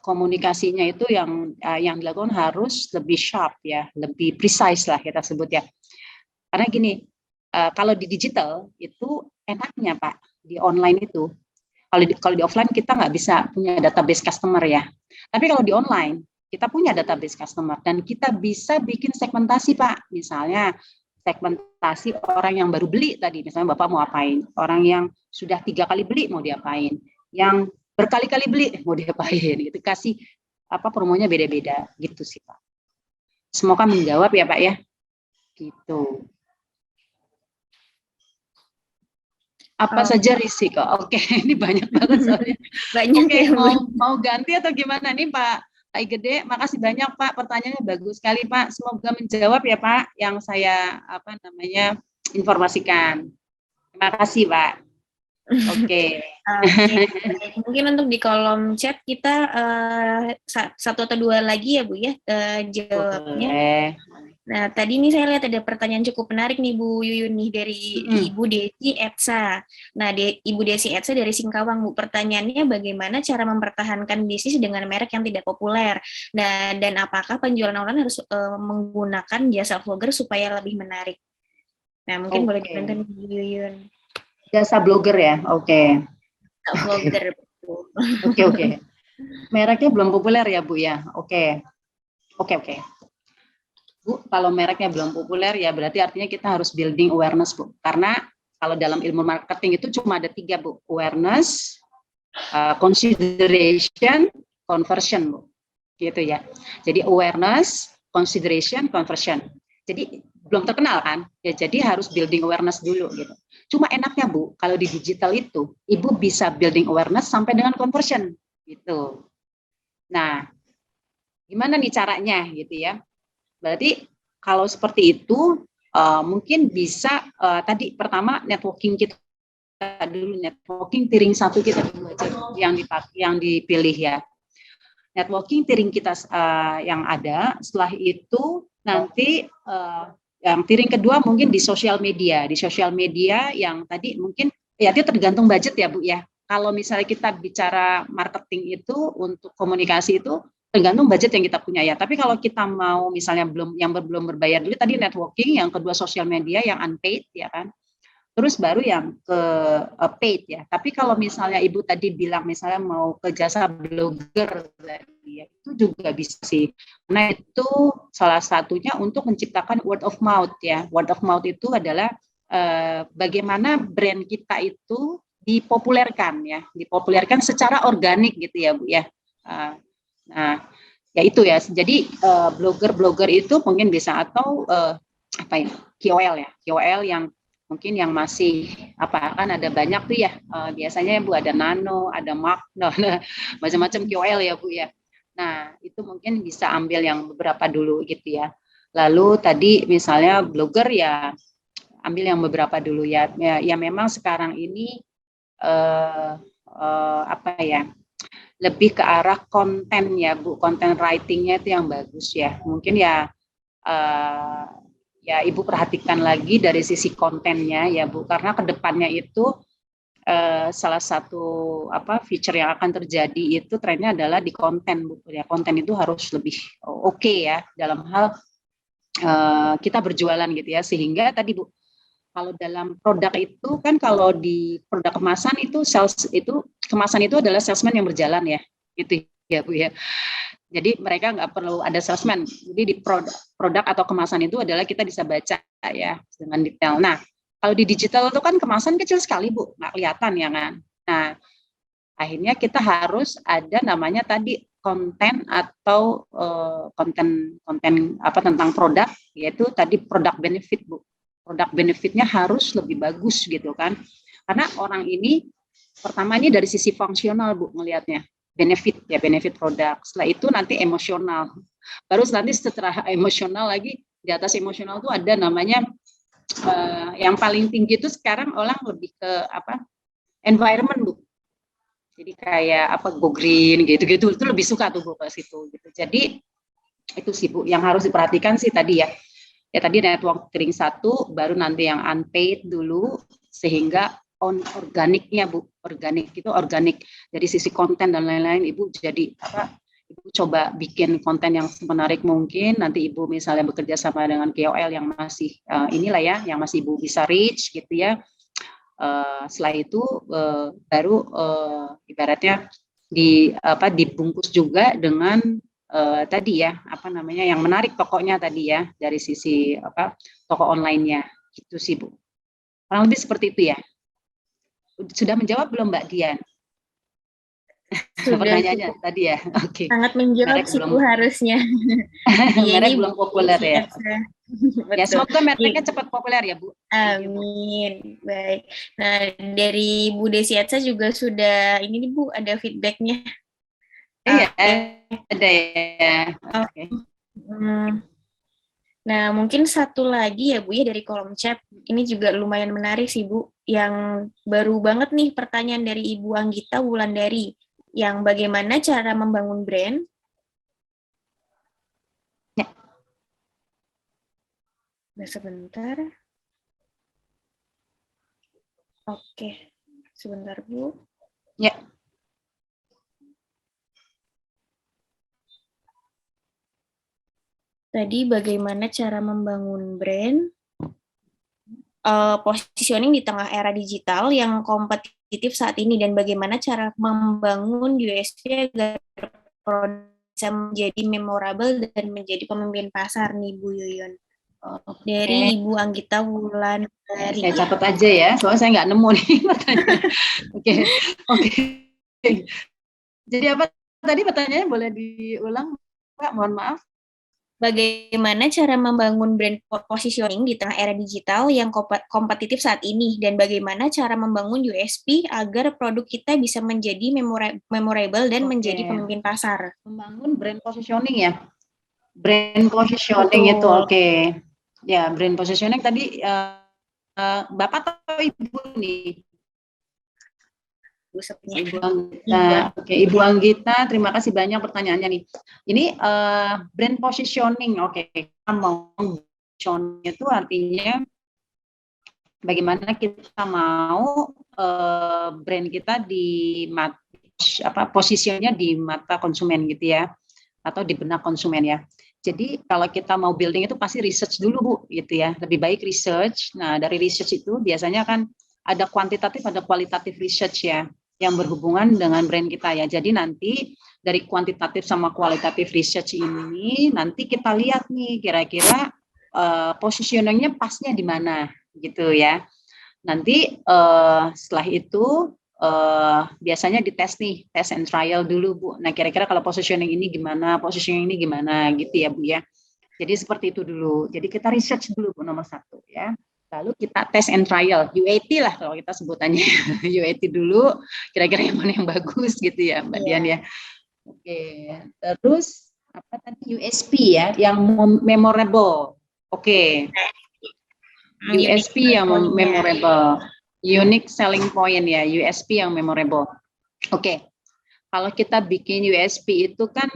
komunikasinya itu yang dilakukan harus lebih sharp ya, lebih precise lah kita sebut ya. Karena gini, kalau di digital itu enaknya Pak, di online itu kalau di offline kita nggak bisa punya database customer ya. Tapi kalau di online kita punya database customer dan kita bisa bikin segmentasi Pak. Misalnya segmentasi orang yang baru beli tadi, misalnya Bapak mau apain, orang yang sudah 3 kali beli mau diapain, yang berkali-kali beli mau diapain, gitu. Kasih promonya beda-beda gitu sih Pak. Semoga menjawab ya Pak ya. Gitu. Apa saja risiko? Oke, ini banyak banget soalnya. Banyak. Oke, ya, mau ganti atau gimana nih Pak Gede? Makasih banyak Pak, pertanyaannya bagus sekali Pak. Semoga menjawab ya Pak yang saya informasikan. Terima kasih, Pak. Oke. Oke, baik. Mungkin untuk di kolom chat kita satu atau dua lagi ya Bu ya jawabnya. Boleh. Nah, tadi nih saya lihat ada pertanyaan cukup menarik nih Bu Yuyun nih dari Ibu Desi Etsa. Nah, Ibu Desi Etsa dari Singkawang Bu. Pertanyaannya bagaimana cara mempertahankan bisnis dengan merek yang tidak populer? Dan apakah penjualan online harus menggunakan jasa vlogger supaya lebih menarik? Nah, mungkin boleh dibantu Bu Yuyun. Jasa blogger ya, oke. Vlogger. Oke. Mereknya belum populer ya Bu ya, oke. Bu, kalau mereknya belum populer ya berarti artinya kita harus building awareness Bu. Karena kalau dalam ilmu marketing itu cuma ada 3 Bu, awareness, consideration, conversion Bu, gitu ya. Jadi awareness, consideration, conversion. Jadi belum terkenal kan, ya jadi harus building awareness dulu gitu. Cuma enaknya Bu, kalau di digital itu Ibu bisa building awareness sampai dengan conversion gitu. Nah, gimana nih caranya gitu ya? Berarti kalau seperti itu mungkin bisa tadi pertama networking kita dulu, networking tiring 1 kita dulu aja yang dipilih ya. Networking tiring kita yang ada, setelah itu nanti yang tiring kedua mungkin di sosial media yang tadi mungkin ya itu tergantung budget ya Bu ya. Kalau misalnya kita bicara marketing itu untuk komunikasi itu tergantung budget yang kita punya ya. Tapi kalau kita mau misalnya belum berbayar dulu tadi networking, yang kedua sosial media yang unpaid ya kan. Terus baru yang ke paid ya. Tapi kalau misalnya Ibu tadi bilang misalnya mau ke jasa blogger ya, itu juga bisa sih. Nah itu salah satunya untuk menciptakan word of mouth ya. Word of mouth itu adalah bagaimana brand kita itu dipopulerkan ya, dipopulerkan secara organik gitu ya Bu ya. Nah ya itu ya. Jadi blogger itu mungkin bisa atau apa ya KOL ya, KOL yang mungkin yang masih apa kan ada banyak tuh ya biasanya ya Bu ada Nano, ada Magno, macam-macam KOL ya Bu ya. Nah itu mungkin bisa ambil yang beberapa dulu gitu ya. Lalu tadi misalnya blogger ya ambil yang beberapa dulu ya. Ya memang sekarang ini apa ya lebih ke arah konten ya Bu, konten writingnya itu yang bagus ya. Mungkin ya ya Ibu perhatikan lagi dari sisi kontennya ya Bu, karena kedepannya itu salah satu feature yang akan terjadi itu trennya adalah di konten Bu. Ya konten itu harus lebih oke ya dalam hal kita berjualan gitu ya, sehingga tadi Bu kalau dalam produk itu kan kalau di produk kemasan itu sales itu kemasan itu adalah salesman yang berjalan ya gitu ya Bu ya. Jadi mereka nggak perlu ada salesman. Jadi di produk atau kemasan itu adalah kita bisa baca ya dengan detail. Nah, kalau di digital itu kan kemasan kecil sekali Bu, nggak kelihatan ya kan. Nah, akhirnya kita harus ada namanya tadi konten atau konten apa tentang produk, yaitu tadi produk benefit Bu. Produk benefitnya harus lebih bagus gitu kan. Karena orang ini pertama ini dari sisi fungsional Bu melihatnya. Benefit produk. Setelah itu nanti emosional. Baru nanti setelah emosional lagi di atas emosional itu ada namanya yang paling tinggi itu sekarang orang lebih ke environment Bu. Jadi kayak go green gitu-gitu itu lebih suka tuh Bu ke situ gitu. Jadi itu sih Bu yang harus diperhatikan sih tadi ya. Ya tadi networking 1 baru nanti yang unpaid dulu sehingga organiknya Bu, organik itu organik dari sisi konten dan lain-lain Ibu jadi Ibu coba bikin konten yang menarik mungkin, nanti Ibu misalnya bekerja sama dengan KOL yang masih inilah ya, yang masih Ibu bisa reach gitu ya. Setelah itu baru ibaratnya dibungkus juga dengan tadi ya yang menarik pokoknya tadi ya dari sisi toko online-nya gitu sih Bu. Kurang lebih seperti itu ya. Sudah menjawab belum Mbak Dian? Pertanyaannya tadi ya. Oke. Sangat menjawab sih Bu harusnya. Merek belum populer ya. Betul. Ya semoga mereknya cepat populer ya Bu. Amin. Baik. Nah dari Bu Desi Etsa juga sudah ini nih Bu ada feedbacknya. Iya ada ya. Oke. Nah, mungkin satu lagi ya Bu ya dari kolom chat. Ini juga lumayan menarik sih Bu. Yang baru banget nih pertanyaan dari Ibu Anggita Wulandari. Yang bagaimana cara membangun brand? Ya. Nah, sebentar. Oke, sebentar Bu. Ya. Tadi bagaimana cara membangun brand? Positioning di tengah era digital yang kompetitif saat ini dan bagaimana cara membangun USP agar produk bisa menjadi memorable dan menjadi pemimpin pasar nih Bu Yuyun. Dari Ibu Anggita Wulandari. Saya catat aja ya, soalnya saya nggak nemu nih pertanyaan. Oke. Jadi apa tadi pertanyaannya, boleh diulang Pak? Mohon maaf. Bagaimana cara membangun brand positioning di tengah era digital yang kompetitif saat ini, dan bagaimana cara membangun USP agar produk kita bisa menjadi memorable dan menjadi pemimpin pasar. Membangun brand positioning ya. Brand positioning itu oke. Ya, brand positioning tadi Bapak atau Ibu nih? Ibu Anggita. Oke, Ibu Anggita, terima kasih banyak pertanyaannya nih. Ini brand positioning, oke. Kita mau positioning itu artinya bagaimana kita mau brand kita di posisinya di mata konsumen gitu ya, atau di benak konsumen ya. Jadi kalau kita mau building itu pasti research dulu Bu, gitu ya. Lebih baik research. Nah dari research itu biasanya kan ada kuantitatif, ada kualitatif research ya, yang berhubungan dengan brand kita ya. Jadi nanti dari kuantitatif sama kualitatif research ini nanti kita lihat nih kira-kira positioningnya pasnya di mana gitu ya. Nanti setelah itu biasanya dites nih, test and trial dulu Bu. Nah kira-kira kalau positioning ini gimana gitu ya Bu ya. Jadi seperti itu dulu. Jadi kita research dulu Bu, nomor satu ya. Lalu kita test and trial, UAT lah kalau kita sebutannya. UAT dulu, kira-kira yang mana yang bagus gitu ya Mbak Dian ya. Oke, terus apa tadi, USP ya, yang memorable. Oke. USP yang memorable, unique selling point ya, USP yang memorable. Oke, kalau kita bikin USP itu kan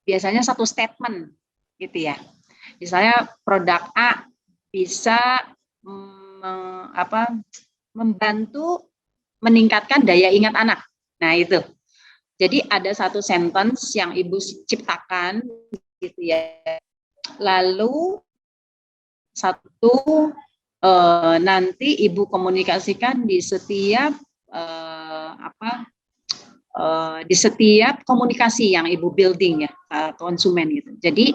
biasanya satu statement gitu ya. Misalnya produk A bisa membantu meningkatkan daya ingat anak. Nah itu. Jadi ada satu sentence yang Ibu ciptakan gitu ya. Lalu satu nanti Ibu komunikasikan di setiap di setiap komunikasi yang Ibu building ya konsumen gitu. Jadi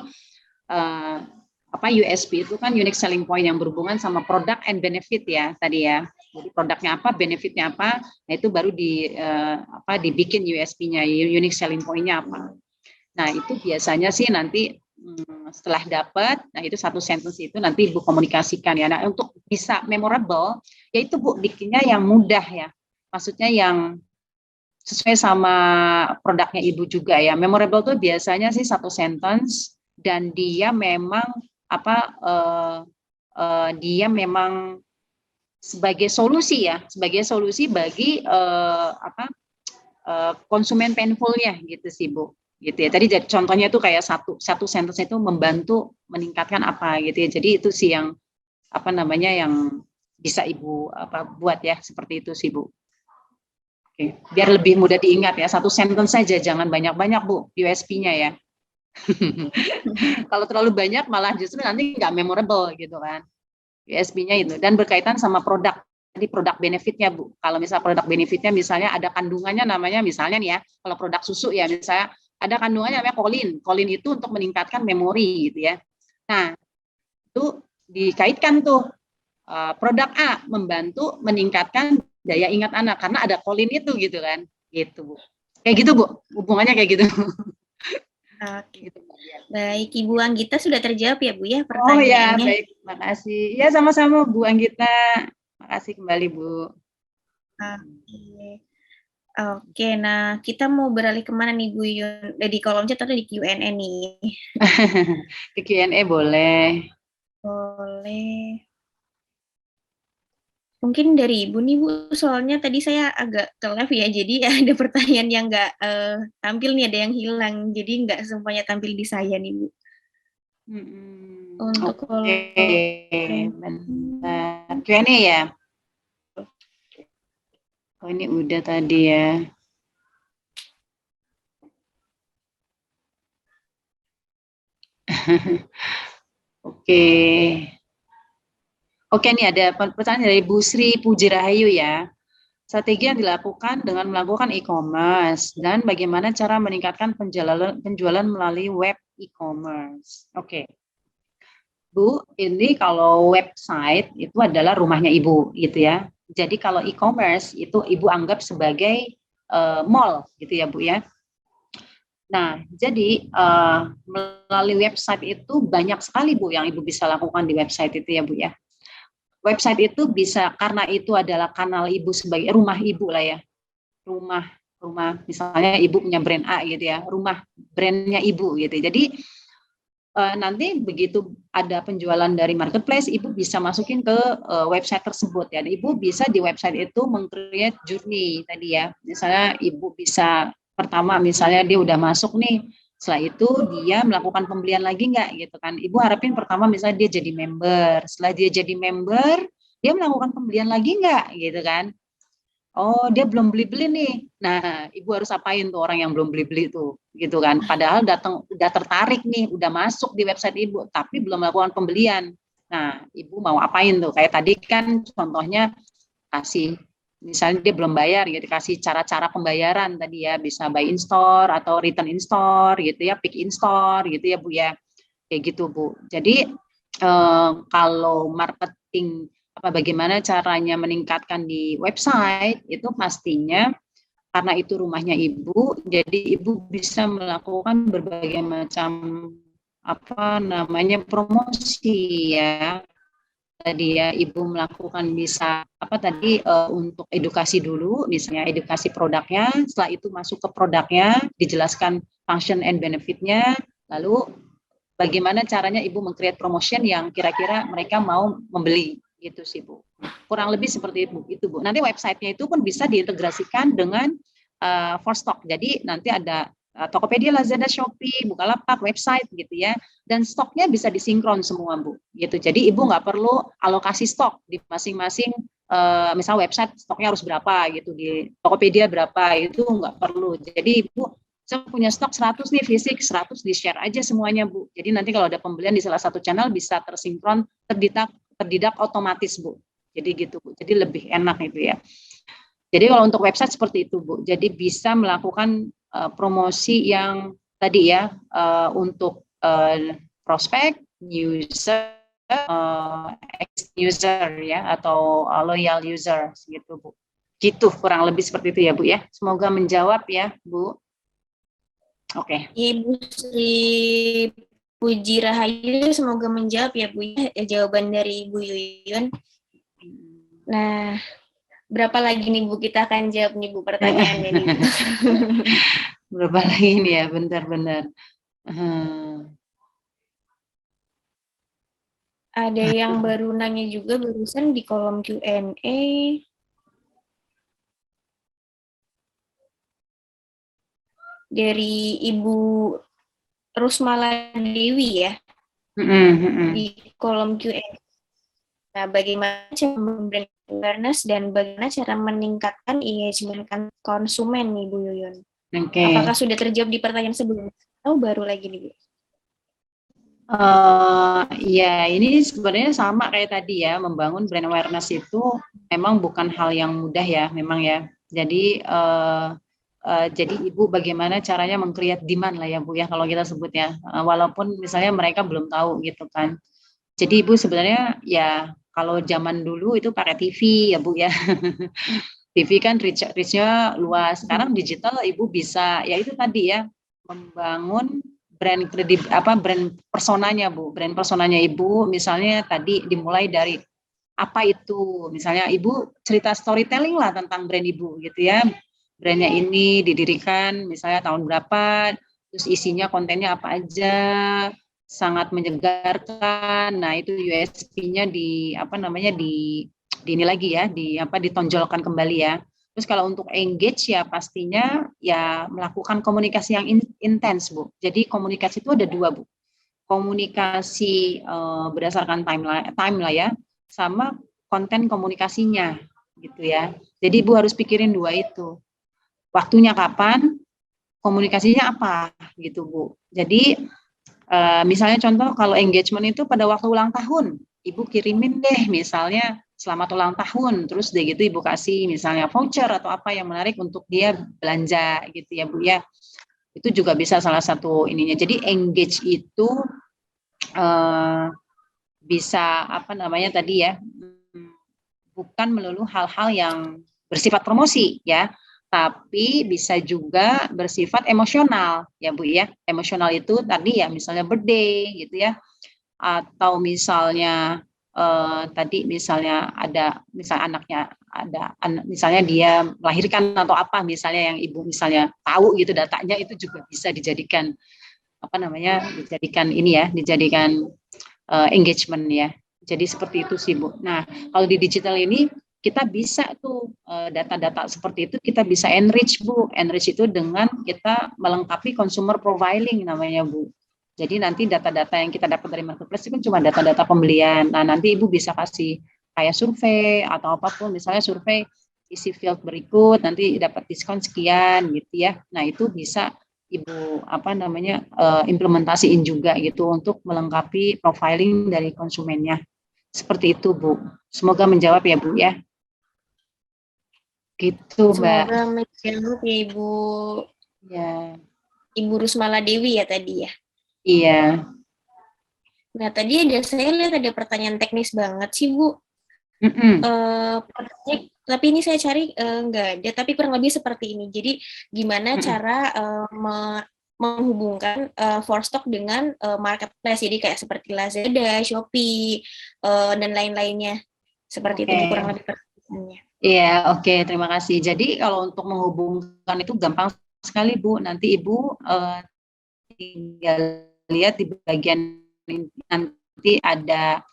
USP itu kan unique selling point yang berhubungan sama produk and benefit ya tadi ya. Jadi produknya apa, benefitnya apa, nah itu baru dibikin USP-nya, unique selling point-nya apa. Nah itu biasanya sih nanti setelah dapat, nah itu satu sentence itu nanti Ibu komunikasikan ya. Nah untuk bisa memorable, ya itu Bu bikinnya yang mudah ya. Maksudnya yang sesuai sama produknya Ibu juga ya. Memorable tuh biasanya sih satu sentence dan dia memang dia memang sebagai solusi ya, sebagai solusi bagi konsumen painful-nya gitu sih Bu. Gitu ya. Tadi contohnya itu kayak satu sentence itu membantu meningkatkan apa gitu ya. Jadi itu sih yang yang bisa Ibu buat ya, seperti itu sih Bu. Oke, biar lebih mudah diingat ya, satu sentence saja, jangan banyak-banyak Bu USP-nya ya. Kalau terlalu banyak malah justru nanti nggak memorable gitu kan. USP-nya itu, dan berkaitan sama produk. Jadi produk benefitnya Bu. Kalau misal produk benefitnya misalnya ada kandungannya namanya misalnya nih ya, kalau produk susu ya misalnya ada kandungannya namanya kolin. Kolin itu untuk meningkatkan memori gitu ya. Nah itu dikaitkan tuh produk A membantu meningkatkan daya ingat anak karena ada kolin itu gitu kan. Gitu Bu. Kayak gitu Bu, hubungannya kayak gitu. Oke. Baik, Ibu Anggita sudah terjawab ya Bu ya pertanyaannya. Oh ya, baik, makasih. Ya sama-sama Bu Anggita. Makasih kembali Bu. Oke. Oke, nah kita mau beralih kemana nih Bu Yun? Di kolom chat atau di Q&A nih? Ke Q&A boleh. Boleh. Mungkin dari Ibu nih Bu, soalnya tadi saya agak ke-live ya, jadi ada pertanyaan yang nggak tampil nih, ada yang hilang, jadi nggak semuanya tampil di saya nih Bu. Untuk Oke, kolom bentar. Q&A ya? Oh ini udah tadi ya. Oke. Oke, nih ada pertanyaan dari Bu Sri Puji Rahayu ya. Strategi yang dilakukan dengan melakukan e-commerce dan bagaimana cara meningkatkan penjualan melalui web e-commerce. Oke. Bu, ini kalau website itu adalah rumahnya Ibu gitu ya. Jadi kalau e-commerce itu Ibu anggap sebagai mall gitu ya Bu ya. Nah, jadi melalui website itu banyak sekali Bu yang Ibu bisa lakukan di website itu ya Bu ya. Website itu bisa karena itu adalah kanal Ibu sebagai rumah Ibu lah ya. Rumah misalnya Ibu punya brand A gitu ya, rumah brandnya Ibu gitu. Jadi nanti begitu ada penjualan dari marketplace, Ibu bisa masukin ke website tersebut ya. Ibu bisa di website itu meng-create journey tadi ya. Misalnya Ibu bisa pertama misalnya dia udah masuk nih, setelah itu dia melakukan pembelian lagi nggak gitu kan. Ibu harapin pertama misalnya dia jadi member, setelah dia jadi member, dia melakukan pembelian lagi nggak gitu kan. Oh, dia belum beli-beli nih. Nah, Ibu harus apain tuh orang yang belum beli-beli tuh, gitu kan. Padahal udah tertarik nih, udah masuk di website Ibu, tapi belum melakukan pembelian. Nah, Ibu mau apain tuh? Kayak tadi kan contohnya kasih, misalnya dia belum bayar gitu, kasih cara-cara pembayaran tadi ya, bisa buy in store atau return in store gitu ya, pick in store gitu ya Bu ya. Kayak gitu Bu. Jadi kalau marketing bagaimana caranya meningkatkan di website itu pastinya karena itu rumahnya Ibu, jadi Ibu bisa melakukan berbagai macam promosi ya. Tadi ya Ibu melakukan bisa untuk edukasi dulu, misalnya edukasi produknya, setelah itu masuk ke produknya, dijelaskan function and benefitnya, lalu bagaimana caranya Ibu meng-create promotion yang kira-kira mereka mau membeli gitu sih Bu. Kurang lebih seperti itu Bu. Nanti websitenya itu pun bisa diintegrasikan dengan for stock. Jadi nanti ada Tokopedia, Lazada, Shopee, Bukalapak, website gitu ya. Dan stoknya bisa disinkron semua Bu. Gitu. Jadi Ibu nggak perlu alokasi stok di masing-masing misal website stoknya harus berapa gitu, di Tokopedia berapa, itu nggak perlu. Jadi Ibu saya punya stok 100 nih fisik, 100 di-share aja semuanya Bu. Jadi nanti kalau ada pembelian di salah satu channel bisa tersinkron, terdidak otomatis Bu. Jadi gitu Bu. Jadi lebih enak itu ya. Jadi kalau untuk website seperti itu Bu. Jadi bisa melakukan promosi yang tadi ya untuk prospek, user, ex-user ya atau loyal user gitu Bu. Gitu kurang lebih seperti itu ya Bu ya. Semoga menjawab ya Bu. Oke. Ibu Sri Puji Rahayu, semoga menjawab ya Bu ya, jawaban dari Bu Yuyun. Nah, berapa lagi nih Bu kita akan jawab nih Bu pertanyaannya nih Bu. Berapa lagi nih ya, bentar-bentar. Ada yang baru nanya juga barusan di kolom Q&A. Dari Ibu Rusmala Dewi ya, di kolom Q&A. Nah, bagaimana cara memberi awareness dan bagaimana cara meningkatkan engagement konsumen nih Bu Yuyun? Okay. Apakah sudah terjawab di pertanyaan sebelumnya? Atau baru lagi nih Bu? Ya, ini sebenarnya sama kayak tadi ya, membangun brand awareness itu memang bukan hal yang mudah ya, memang ya. Jadi jadi Ibu bagaimana caranya meng-create demand lah ya Bu ya, kalau kita sebutnya. Walaupun misalnya mereka belum tahu gitu kan. Jadi Ibu sebenarnya ya kalau zaman dulu itu pakai TV ya Bu ya. TV kan reach-nya luas. Sekarang digital Ibu bisa ya itu tadi ya, membangun brand brand personanya Bu. Brand personanya Ibu misalnya tadi dimulai dari apa itu? Misalnya Ibu cerita storytelling lah tentang brand Ibu gitu ya. brandnya ini didirikan misalnya tahun berapa, terus isinya kontennya apa aja, sangat menyegarkan. Nah, itu USP-nya di apa namanya di ini lagi ya, di apa ditonjolkan kembali ya. Terus kalau untuk engage ya pastinya ya melakukan komunikasi yang intens, Bu. Jadi komunikasi itu ada dua, Bu. Komunikasi berdasarkan time lah ya, sama konten komunikasinya gitu ya. Jadi Ibu harus pikirin dua itu. Waktunya kapan, komunikasinya apa gitu, Bu. Jadi misalnya contoh kalau engagement itu pada waktu ulang tahun, Ibu kirimin deh misalnya selamat ulang tahun, terus deh gitu Ibu kasih misalnya voucher atau apa yang menarik untuk dia belanja gitu ya Bu ya. Itu juga bisa salah satu ininya. Jadi engage itu bisa apa namanya tadi ya, bukan melulu hal-hal yang bersifat promosi ya, tapi bisa juga bersifat emosional ya Bu ya. Emosional itu tadi ya misalnya birthday gitu ya, atau misalnya tadi misalnya ada misal anaknya ada misalnya dia melahirkan atau apa misalnya yang ibu misalnya tahu gitu datanya, itu juga bisa dijadikan apa namanya dijadikan ini ya, dijadikan engagement ya. Jadi seperti itu sih Bu. Nah kalau di digital ini kita bisa tuh data-data seperti itu kita bisa enrich Bu. Enrich itu dengan kita melengkapi consumer profiling namanya Bu. Jadi nanti data-data yang kita dapat dari marketplace itu kan cuma data-data pembelian. Nah nanti Ibu bisa kasih kayak survei atau apapun, misalnya survei isi field berikut, nanti dapat diskon sekian gitu ya. Nah itu bisa Ibu apa namanya implementasiin juga gitu untuk melengkapi profiling dari konsumennya. Seperti itu Bu. Semoga menjawab ya Bu ya. Gitu Mbak. Semoga menjawab ya Ibu. Ya. Ibu Rusmala Dewi ya tadi ya. Iya. Nah tadi saya lihat ada pertanyaan teknis banget sih Bu. Tapi ini saya cari nggak ada, tapi kurang lebih seperti ini. Jadi gimana cara menghubungkan for-stock dengan marketplace, jadi kayak seperti Lazada, Shopee, dan lain-lainnya. Seperti itu Bu, kurang lebih pertanyaannya. Iya, oke, terima kasih. Jadi kalau untuk menghubungkan itu gampang sekali Bu. Nanti Ibu tinggal lihat di bagian nanti ada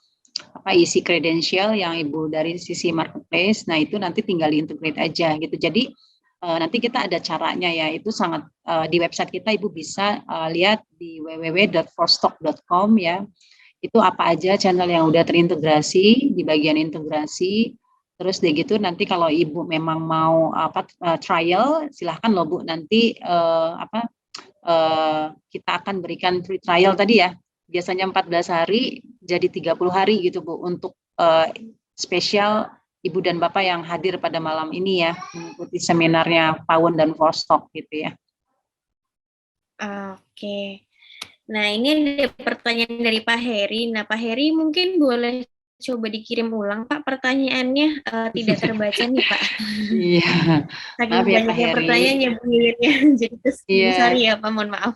apa isi kredensial yang Ibu dari sisi marketplace. Nah, itu nanti tinggal integrate aja gitu. Jadi nanti kita ada caranya ya. Itu sangat di website kita Ibu bisa lihat di www.forstock.com ya. Itu apa aja channel yang udah terintegrasi di bagian integrasi. Terus deh gitu nanti kalau Ibu memang mau apa trial, silahkan loh Bu, nanti kita akan berikan free trial tadi ya. Biasanya 14 hari jadi 30 hari gitu Bu untuk spesial Ibu dan Bapak yang hadir pada malam ini ya, mengikuti seminarnya Pawon dan Vostok gitu ya. Oke. Nah, ini ada pertanyaan dari Pak Heri. Nah, Pak Heri mungkin boleh coba dikirim ulang, Pak, pertanyaannya tidak terbaca nih, Pak. Iya. Saking banyaknya pertanyaannya, Bu Yuyun. Jadi sorry ya, Pak, mohon maaf.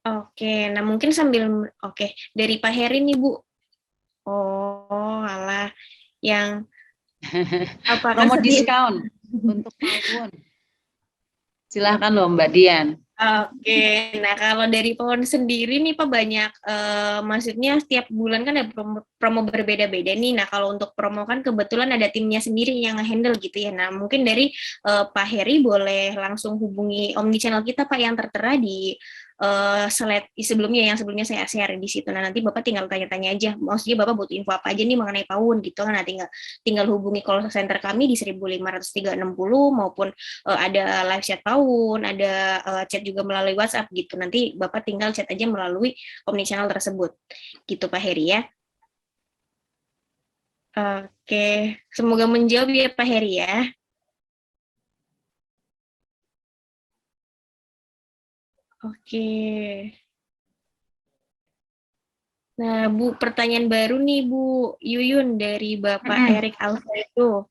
Oke, nah mungkin sambil, dari Pak Heri nih, Bu. Oh, alah, yang apakah promo diskon untuk Pawon. Silahkan loh Mbak Dian. Oke, nah kalau dari Pawon sendiri nih Pak banyak, maksudnya setiap bulan kan ada promo berbeda-beda nih. Nah kalau untuk promo kan kebetulan ada timnya sendiri yang handle gitu ya. Nah mungkin dari Pak Heri boleh langsung hubungi omnichannel kita Pak yang tertera di slide sebelumnya, yang sebelumnya saya share di situ. Nah nanti Bapak tinggal tanya-tanya aja, maksudnya Bapak butuh info apa aja nih mengenai Pawon gitu kan. Nah tinggal hubungi call center kami di 15360 maupun ada live chat Pawon, ada chat juga melalui WhatsApp gitu. Nanti Bapak tinggal chat aja melalui omnichannel tersebut. Gitu Pak Heri ya. Oke, semoga menjawab ya Pak Heri ya. Oke. Nah, Bu, pertanyaan baru nih Bu Yuyun dari Bapak Erik Alfa itu.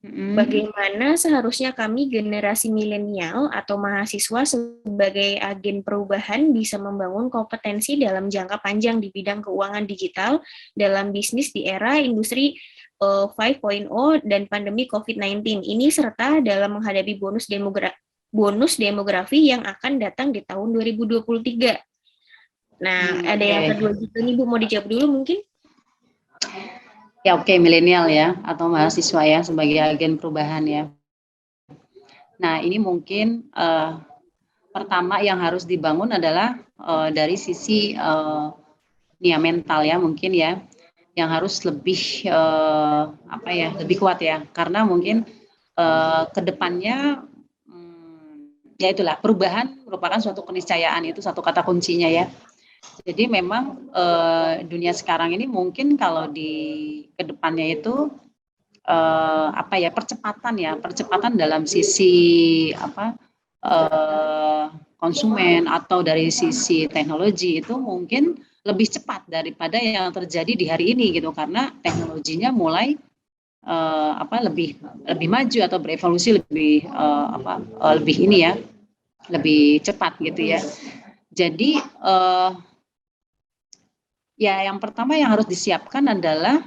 Bagaimana seharusnya kami generasi milenial atau mahasiswa sebagai agen perubahan bisa membangun kompetensi dalam jangka panjang di bidang keuangan digital dalam bisnis di era industri 5.0 dan pandemi COVID-19 ini serta dalam menghadapi bonus demografi yang akan datang di tahun 2023. Nah, ada yang kedua gitu nih Bu, mau dijawab dulu mungkin? Ya oke, milenial ya atau mahasiswa ya sebagai agen perubahan ya. Nah ini mungkin pertama yang harus dibangun adalah dari sisi mental ya mungkin ya, yang harus lebih lebih kuat ya, karena mungkin kedepannya ya itulah, perubahan merupakan suatu keniscayaan, itu satu kata kuncinya ya. Jadi memang dunia sekarang ini mungkin kalau di kedepannya itu percepatan dalam sisi konsumen atau dari sisi teknologi itu mungkin lebih cepat daripada yang terjadi di hari ini gitu, karena teknologinya mulai lebih maju atau berevolusi lebih cepat gitu ya. Jadi ya yang pertama yang harus disiapkan adalah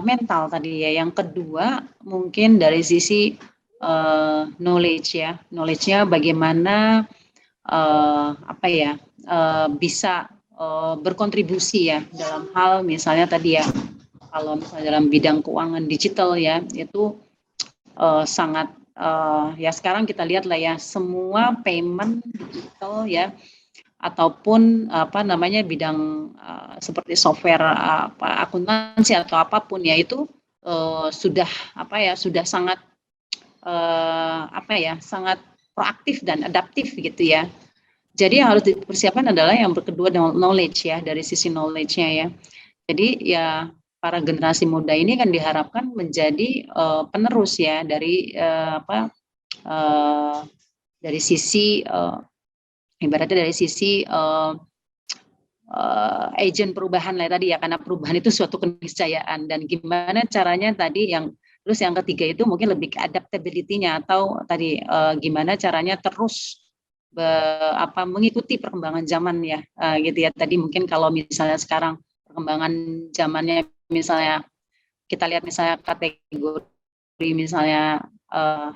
mental tadi ya. Yang kedua mungkin dari sisi knowledge ya, knowledge-nya bagaimana bisa berkontribusi ya dalam hal misalnya tadi ya, kalau misalnya dalam bidang keuangan digital ya, itu sangat ya sekarang kita lihat lah ya, semua payment digital ya, ataupun bidang seperti software akuntansi atau apapun ya, itu sudah sangat sangat proaktif dan adaptif gitu ya. Jadi yang harus dipersiapkan adalah yang kedua dengan knowledge ya, dari sisi knowledge-nya ya. Jadi ya para generasi muda ini kan diharapkan menjadi penerus ya dari dari sisi ibaratnya dari sisi agent perubahan lah tadi ya, karena perubahan itu suatu keniscayaan, dan gimana caranya tadi yang terus yang ketiga itu mungkin lebih ke adaptability-nya, atau tadi gimana caranya terus mengikuti perkembangan zaman ya gitu ya. Tadi mungkin kalau misalnya sekarang perkembangan zamannya, misalnya kita lihat misalnya kategori misalnya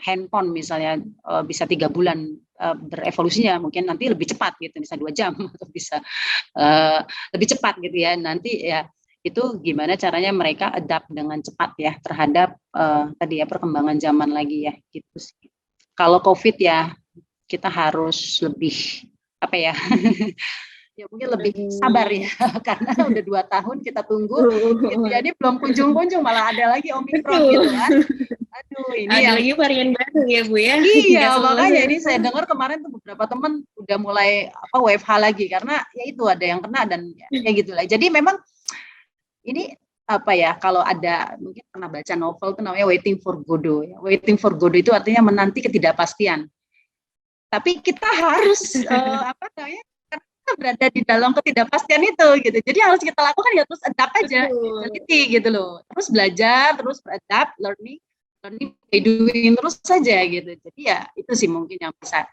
handphone misalnya bisa 3 bulan berevolusinya, mungkin nanti lebih cepat gitu, bisa 2 jam atau bisa lebih cepat gitu ya. Nanti ya itu gimana caranya mereka adapt dengan cepat ya terhadap tadi ya perkembangan zaman lagi ya gitu sih. Kalau COVID ya kita harus lebih ya mungkin lebih sabar ya, karena udah 2 tahun kita tunggu gitu ya, ini belum kunjung-kunjung, malah ada lagi Omikron gitu kan. Aduh, ini ada lagi varian baru ya Bu ya. Iya, makanya ini saya dengar kemarin tuh beberapa teman udah mulai WFH lagi, karena ya itu ada yang kena dan ya gitulah. Jadi memang ini kalau ada, mungkin pernah baca novel itu namanya Waiting for Godot ya. Waiting for Godot itu artinya menanti ketidakpastian. Tapi kita harus kita berada di dalam ketidakpastian itu gitu. Jadi harus kita lakukan ya terus adapt aja, teliti gitu loh. Terus belajar, terus adapt, learning by doing terus saja gitu. Jadi ya itu sih mungkin yang bisa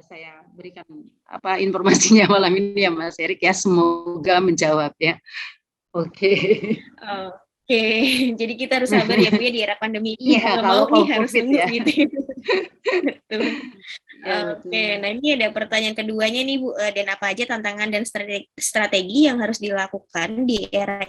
saya berikan informasinya malam ini ya Mas Erik ya. Semoga menjawab ya. Oke. Oke, jadi kita harus sabar ya Bu ya di era pandemi ini. Iya, kalau harus COVID ya. Gitu. Oke, nah ini ada pertanyaan keduanya nih Bu, dan apa aja tantangan dan strategi yang harus dilakukan di era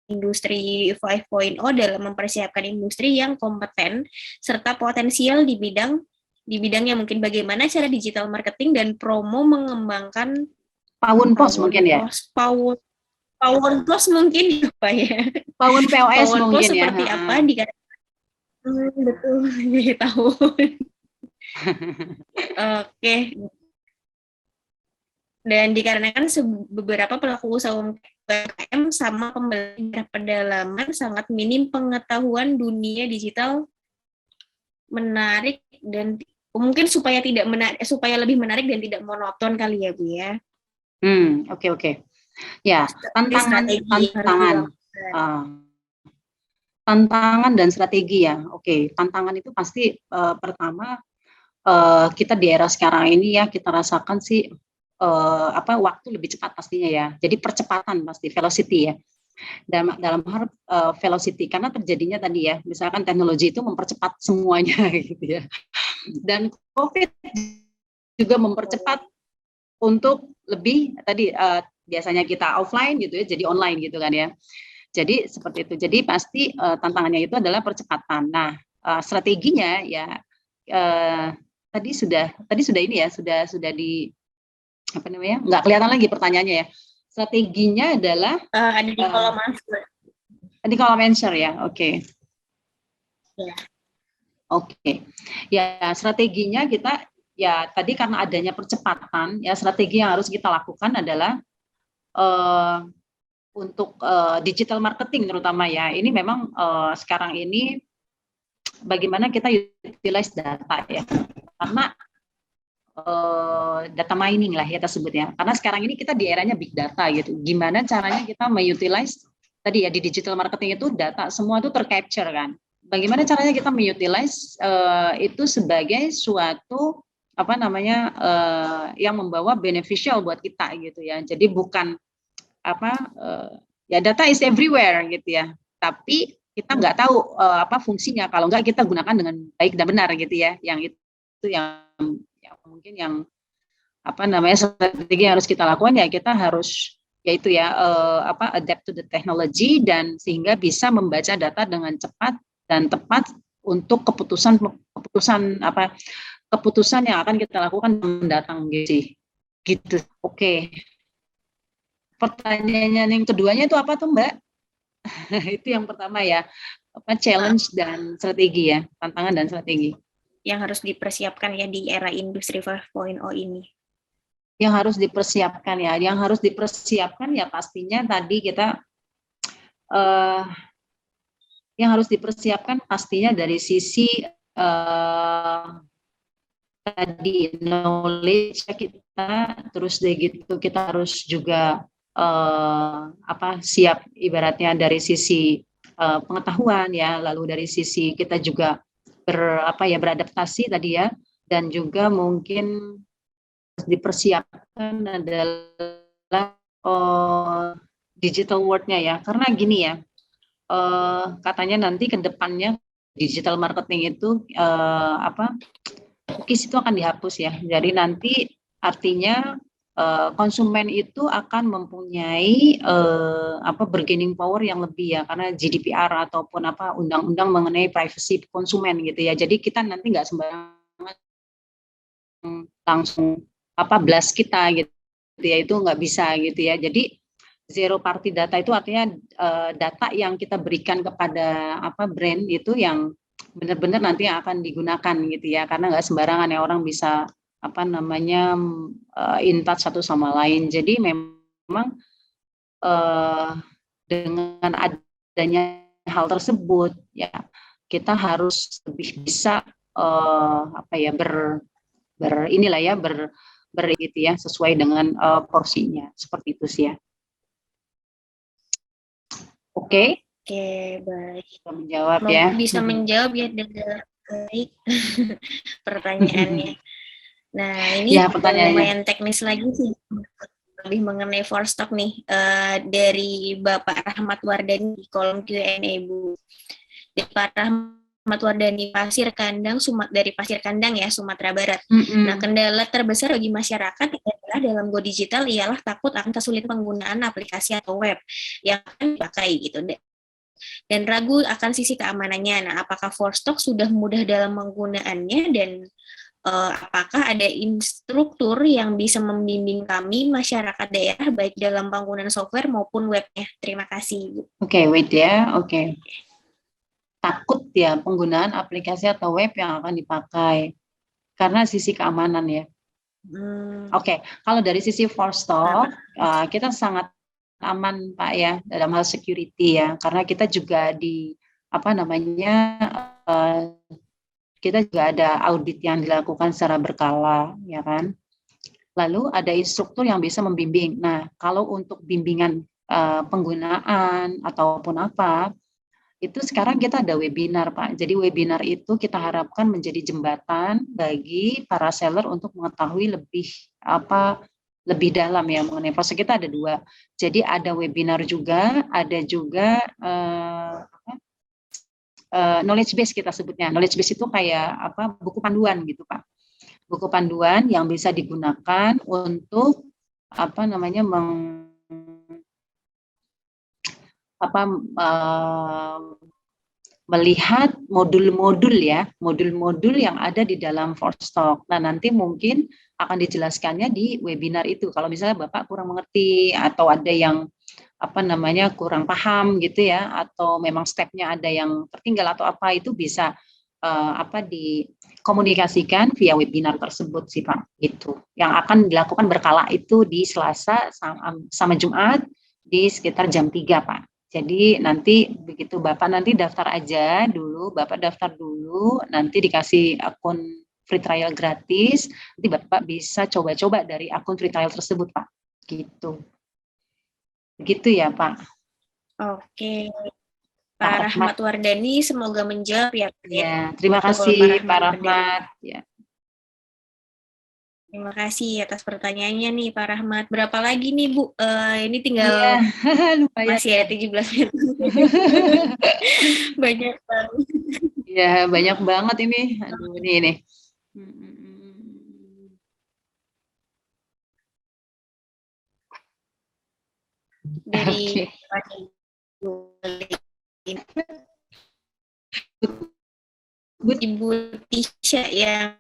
industri 5.0 dalam mempersiapkan industri yang kompeten serta potensial di bidangnya, mungkin bagaimana cara digital marketing dan promo mengembangkan Pawon Pos mungkin ya. Pawon Pos mungkin apa ya? Pawon POS Pawon mungkin Pos seperti ya. apa betul tahu. Oke. Dan dikarenakan beberapa pelaku usaha UMKM sama pembeli pedalaman sangat minim pengetahuan dunia digital menarik, dan mungkin supaya lebih menarik dan tidak monoton kali ya Bu ya. Oke. Ya, tantangan. tantangan dan strategi ya. Oke, tantangan itu pasti pertama kita di era sekarang ini ya kita rasakan sih waktu lebih cepat pastinya ya. Jadi percepatan pasti velocity ya. Dalam hal velocity karena terjadinya tadi ya, misalkan teknologi itu mempercepat semuanya gitu ya. Dan COVID juga mempercepat untuk lebih tadi biasanya kita offline gitu ya, jadi online gitu kan ya. Jadi seperti itu. Jadi pasti tantangannya itu adalah percepatan. Nah, strateginya ya tadi sudah ini ya, sudah di apa namanya? Nggak kelihatan lagi pertanyaannya ya. Strateginya adalah ada di kolom answer. Di kolom answer ya. Oke. Ya. Oke. Ya, strateginya kita ya tadi karena adanya percepatan ya strategi yang harus kita lakukan adalah untuk digital marketing terutama ya. Ini memang sekarang ini bagaimana kita utilize data ya. Karena data mining lah ya kita sebutnya. Karena sekarang ini kita di eranya big data gitu. Gimana caranya kita mengutilize tadi ya di digital marketing itu data semua itu tercapture kan. Bagaimana caranya kita mengutilize itu sebagai suatu apa namanya yang membawa beneficial buat kita gitu ya. Jadi bukan ya data is everywhere gitu ya. Tapi kita nggak tahu apa fungsinya kalau nggak kita gunakan dengan baik dan benar gitu ya. Yang itu yang mungkin yang apa namanya strategi yang harus kita lakukan ya kita harus yaitu ya adapt to the technology dan sehingga bisa membaca data dengan cepat dan tepat untuk keputusan yang akan kita lakukan mendatang gitu. Oke. Pertanyaannya yang keduanya itu apa tuh Mbak? Itu yang pertama ya, challenge dan strategi ya, tantangan dan strategi. Yang harus dipersiapkan ya di era industri 5.0 ini. Yang harus dipersiapkan ya pastinya tadi kita yang harus dipersiapkan pastinya dari sisi tadi knowledge kita, terus dari gitu kita harus juga siap ibaratnya dari sisi pengetahuan ya, lalu dari sisi kita juga beradaptasi tadi ya, dan juga mungkin dipersiapkan adalah digital world-nya ya, karena gini ya, katanya nanti ke depannya digital marketing itu cookies itu akan dihapus ya, jadi nanti artinya konsumen itu akan mempunyai bargaining power yang lebih ya karena GDPR ataupun undang-undang mengenai privacy konsumen gitu ya. Jadi kita nanti nggak sembarangan langsung blast kita gitu ya, itu nggak bisa gitu ya. Jadi zero party data itu artinya data yang kita berikan kepada brand itu yang benar-benar nanti akan digunakan gitu ya, karena nggak sembarangan ya orang bisa in touch satu sama lain. Jadi memang dengan adanya hal tersebut ya kita harus lebih bisa gitu ya sesuai dengan porsinya, seperti itu sih ya. Oke, baik. Bisa menjawab ya. Bisa menjawab ya dengan baik pertanyaannya. Nah, ini ya, lumayan teknis lagi sih, lebih mengenai for stock nih, dari Bapak Rahmat Wardani di kolom Q&A Bu. Pak Rahmat Wardani, dari Pasir Kandang ya, Sumatera Barat. Nah, kendala terbesar bagi masyarakat adalah dalam go digital ialah takut akan kesulitan penggunaan aplikasi atau web yang akan dipakai gitu dan ragu akan sisi keamanannya. Nah, apakah for stock sudah mudah dalam penggunaannya dan apakah ada instruktur yang bisa membimbing kami masyarakat daerah baik dalam penggunaan software maupun webnya? Terima kasih. Oke, wait ya. Oke. Takut ya penggunaan aplikasi atau web yang akan dipakai karena sisi keamanan ya. Oke, kalau dari sisi for stock kita sangat aman Pak ya dalam hal security ya, karena kita juga kita juga ada audit yang dilakukan secara berkala, ya kan. Lalu ada instruktur yang bisa membimbing. Nah, kalau untuk bimbingan penggunaan ataupun itu sekarang kita ada webinar, Pak. Jadi webinar itu kita harapkan menjadi jembatan bagi para seller untuk mengetahui lebih dalam ya mengenai proses. Kita ada 2. Jadi ada webinar juga, ada juga knowledge base kita sebutnya. Knowledge base itu kayak buku panduan gitu, Pak. Buku panduan yang bisa digunakan untuk melihat modul-modul yang ada di dalam Forstock. Nah, nanti mungkin akan dijelaskannya di webinar itu. Kalau misalnya Bapak kurang mengerti atau ada yang kurang paham gitu ya, atau memang stepnya ada yang tertinggal atau apa, itu bisa dikomunikasikan via webinar tersebut sih Pak. Gitu. Yang akan dilakukan berkala itu di Selasa sama Jumat di sekitar jam 3 Pak. Jadi nanti begitu Bapak nanti daftar aja dulu, Bapak daftar dulu, nanti dikasih akun free trial gratis, nanti Bapak bisa coba-coba dari akun free trial tersebut Pak. Gitu. Begitu ya Pak. Oke. Pak Rahmat Wardani, semoga menjawab ya. Ya, terima kasih Pak Rahmat. Ya. Terima kasih atas pertanyaannya nih Pak Rahmat. Berapa lagi nih Bu? Ini tinggal lumayan masih ya 17 menit. Banyak banget. Ya, banyak banget ini. Aduh, ini. Dari Ibu Tisha yang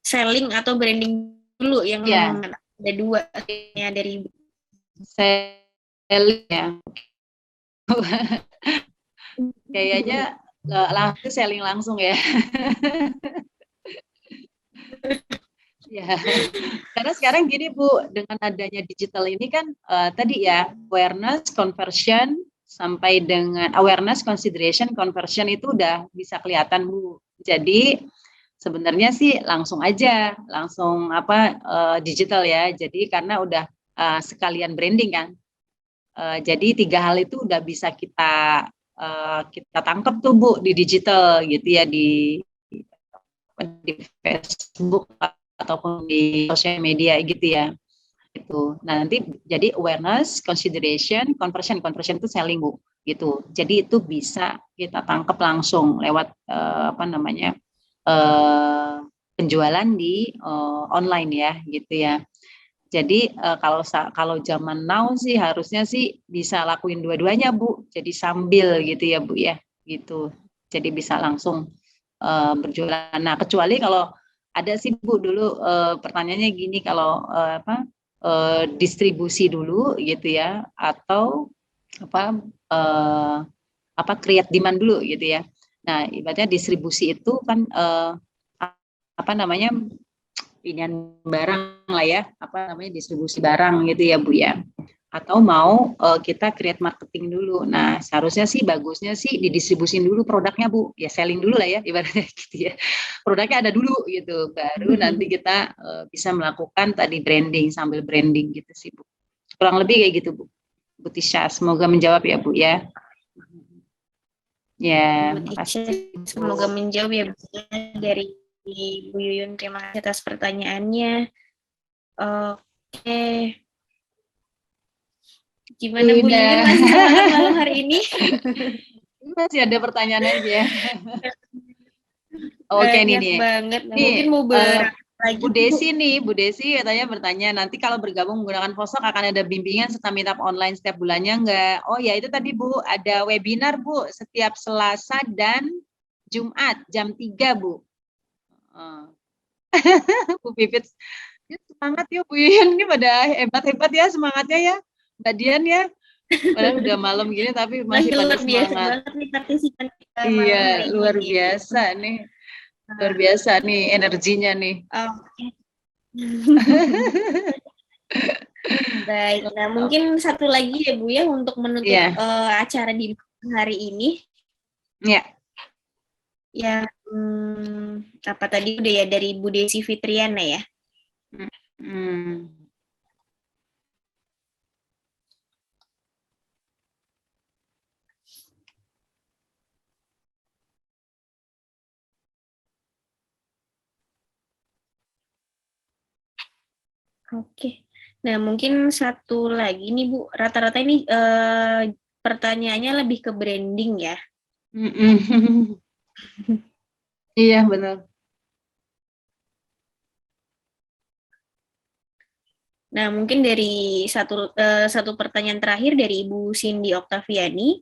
selling atau branding dulu yang ada 2 ya dari selling ya. Kayaknya langsung selling langsung ya. Ya, karena sekarang gini Bu, dengan adanya digital ini kan tadi ya awareness, conversion sampai dengan awareness, consideration, conversion itu udah bisa kelihatan Bu. Jadi sebenarnya sih langsung digital ya. Jadi karena udah sekalian branding kan. Jadi 3 hal itu udah bisa kita tangkap tuh Bu di digital gitu ya, di Facebook ataupun di sosial media gitu ya. Itu. Nah, nanti jadi awareness, consideration, conversion itu selling Bu gitu. Jadi itu bisa kita tangkap langsung lewat penjualan di online ya gitu ya. Jadi kalau zaman now sih harusnya sih bisa lakuin dua-duanya Bu. Jadi sambil gitu ya Bu ya gitu. Jadi bisa langsung berjualan. Nah, kecuali kalau ada sih Bu dulu pertanyaannya gini, kalau distribusi dulu gitu ya, atau create demand dulu gitu ya. Nah, ibaratnya distribusi itu kan pilihan barang lah ya, distribusi barang gitu ya Bu ya. Atau mau kita create marketing dulu. Nah, seharusnya sih bagusnya sih didistribusin dulu produknya Bu. Ya selling dulu lah ya ibaratnya gitu ya. Produknya ada dulu gitu. Baru nanti kita bisa melakukan tadi branding, sambil branding gitu sih Bu. Kurang lebih kayak gitu Bu. Bu Tisha, semoga menjawab ya Bu ya. Ya, makasih. Semoga menjawab ya Bu dari Bu Yuyun. Terima kasih atas pertanyaannya. Oke. Gimana Bu Yuyun, masih semangat malam hari ini? Masih ada pertanyaan aja. Oke nih. Banget. Nah, mungkin mau lagi Bu Desi katanya bertanya, nanti kalau bergabung menggunakan Forstock akan ada bimbingan serta meetup online setiap bulannya enggak? Oh ya, itu tadi Bu, ada webinar Bu setiap Selasa dan Jumat jam 3 Bu. Bu Pipit, ya, semangat ya Bu Yuyun, ini pada hebat-hebat ya semangatnya ya, Mbak Dian ya. Padahal udah malam gini tapi masih pada semangat. Luar biasa banget nih partisipan kita. Iya, luar biasa nih. Luar biasa nih energinya nih. Baik, nah mungkin satu lagi ya Bu ya untuk menutup acara di hari ini. Iya. Ya, apa tadi udah ya dari Bu Desi Fitriana ya. Oke. Nah, mungkin satu lagi nih Bu, rata-rata ini pertanyaannya lebih ke branding ya. Mm-mm. Iya benar. Nah, mungkin dari satu pertanyaan terakhir dari Ibu Cindy Oktaviani,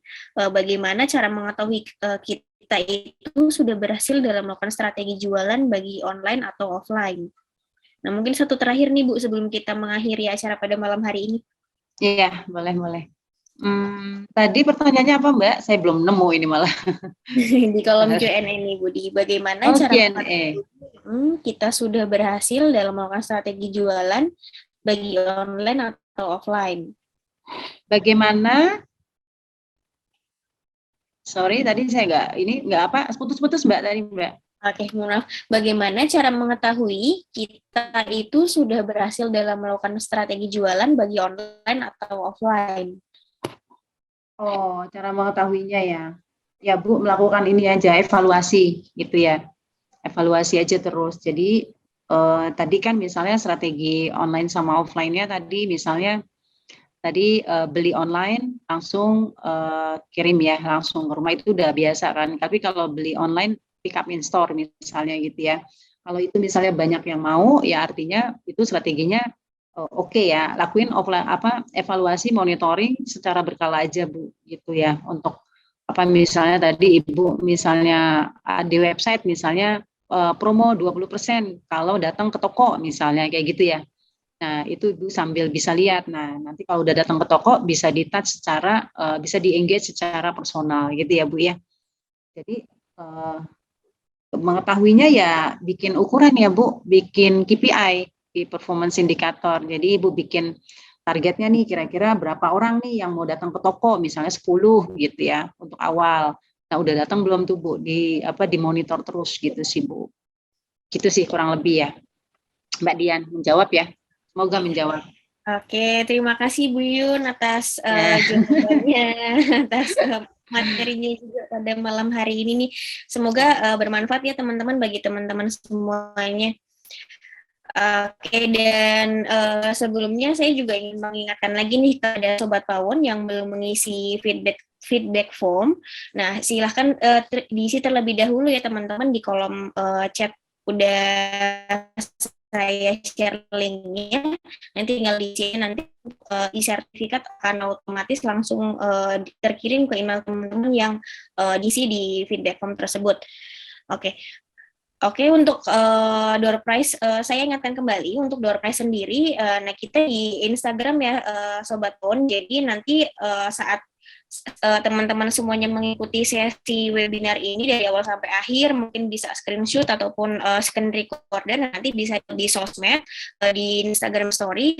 bagaimana cara mengetahui kita itu sudah berhasil dalam melakukan strategi jualan bagi online atau offline? Nah, mungkin satu terakhir nih Bu, sebelum kita mengakhiri acara pada malam hari ini. Iya, boleh boleh. Tadi pertanyaannya apa Mbak? Saya belum nemu ini malah. Di kolom Q&A nih Budi, bagaimana Oh, cara Q&A. mengetahui kita sudah berhasil dalam melakukan strategi jualan bagi online atau offline? Bagaimana? Sorry, tadi saya nggak apa, putus-putus Mbak tadi Mbak. Oke, maaf. Bagaimana cara mengetahui kita itu sudah berhasil dalam melakukan strategi jualan bagi online atau offline? Oh, cara mengetahuinya ya. Ya Bu, melakukan ini aja, evaluasi gitu ya. Evaluasi aja terus. Jadi tadi kan misalnya strategi online sama offline-nya tadi misalnya beli online langsung kirim ya langsung ke rumah itu udah biasa kan. Tapi kalau beli online pick up in store misalnya gitu ya. Kalau itu misalnya banyak yang mau ya artinya itu strateginya oke ya. Lakuin offline evaluasi monitoring secara berkala aja Bu gitu ya untuk apa misalnya tadi Ibu misalnya di website misalnya promo 20% kalau datang ke toko misalnya kayak gitu ya. Nah, itu Ibu sambil bisa lihat. Nah, nanti kalau udah datang ke toko bisa di-touch secara bisa di-engage secara personal gitu ya, Bu ya. Jadi mengetahuinya ya bikin ukuran ya, Bu, bikin KPI, di performance indicator. Jadi Ibu bikin targetnya nih kira-kira berapa orang nih yang mau datang ke toko, misalnya 10 gitu ya untuk awal. Nah, udah datang belum tuh, Bu? Dimonitor terus gitu sih, Bu. Gitu sih kurang lebih ya. Mbak Dian menjawab ya. Semoga menjawab. Oke, terima kasih Bu Yun atas Ya. jawabannya, atas materinya juga pada malam hari ini nih. Semoga bermanfaat ya teman-teman bagi teman-teman semuanya. Oke, dan sebelumnya saya juga ingin mengingatkan lagi nih kepada Sobat Pawon yang belum mengisi feedback form. Nah, silahkan diisi terlebih dahulu ya teman-teman di kolom chat udah saya share linknya. Nanti tinggal diisi nanti e-sertifikat akan otomatis langsung terkirim ke email teman-teman yang diisi di feedback form tersebut. Oke. Oke, untuk door prize, saya ingatkan kembali untuk door prize sendiri. Nah, kita di Instagram ya, Sobat Pon. Jadi nanti saat teman-teman semuanya mengikuti sesi webinar ini dari awal sampai akhir, mungkin bisa screenshot ataupun screen record dan nanti bisa di sosmed, di Instagram Story,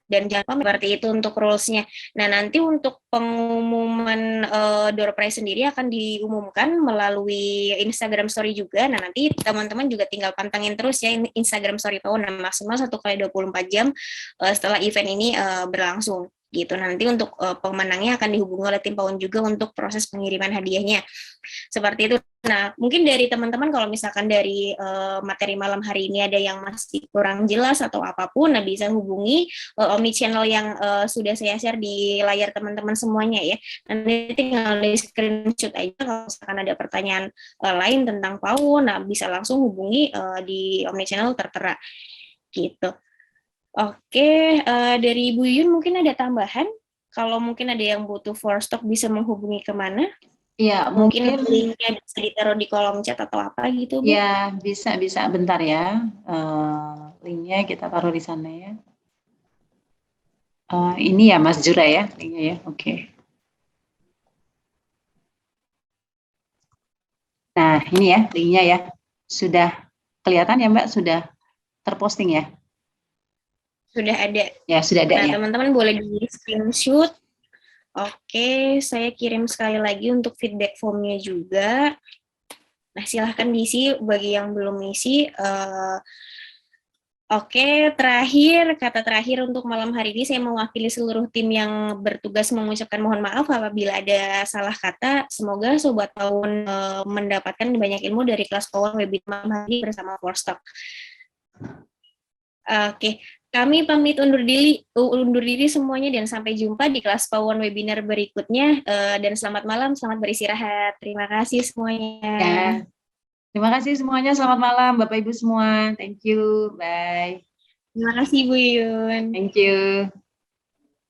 dan jangan lupa seperti itu untuk rules-nya. Nah, nanti untuk pengumuman door prize sendiri akan diumumkan melalui Instagram Story juga. Nah, nanti teman-teman juga tinggal pantengin terus ya Instagram Story Pawon, maksimal 1 kali 24 jam setelah event ini berlangsung gitu. Nanti untuk pemenangnya akan dihubungi oleh tim Pawon juga untuk proses pengiriman hadiahnya. Seperti itu. Nah, mungkin dari teman-teman kalau misalkan dari materi malam hari ini ada yang masih kurang jelas atau apapun, nah bisa hubungi omnichannel yang sudah saya share di layar teman-teman semuanya ya. Nanti tinggal di screenshot aja kalau misalkan ada pertanyaan lain tentang Pawon, nah bisa langsung hubungi di omnichannel tertera gitu. Oke, dari Bu Yun mungkin ada tambahan? Kalau mungkin ada yang butuh for stock bisa menghubungi kemana? Ya, Mungkin mungkin linknya bisa ditaruh di kolom chat atau apa gitu, Bu? ya bisa bentar ya. Linknya kita taruh di sana ya. Ini ya Mas Jura ya, linknya ya. Oke. Nah, ini ya linknya ya. Sudah kelihatan ya Mbak, sudah terposting ya? Sudah ada. Ya, sudah ada Nah, ya. teman-teman boleh di screenshot. Oke, saya kirim sekali lagi untuk feedback formnya juga. Nah, silahkan diisi bagi yang belum isi. Oke, kata terakhir untuk malam hari ini saya mewakili seluruh tim yang bertugas mengucapkan mohon maaf apabila ada salah kata. Semoga Sobat Pawon mendapatkan banyak ilmu dari kelas Pawon webinar malam hari ini bersama Forstock. Oke, Kami pamit undur diri semuanya dan sampai jumpa di kelas PAUN webinar berikutnya. Dan selamat malam, selamat beristirahat. Terima kasih semuanya. Ya. Terima kasih semuanya. Selamat malam Bapak Ibu semua. Thank you. Bye. Terima kasih Bu Yun. Thank you.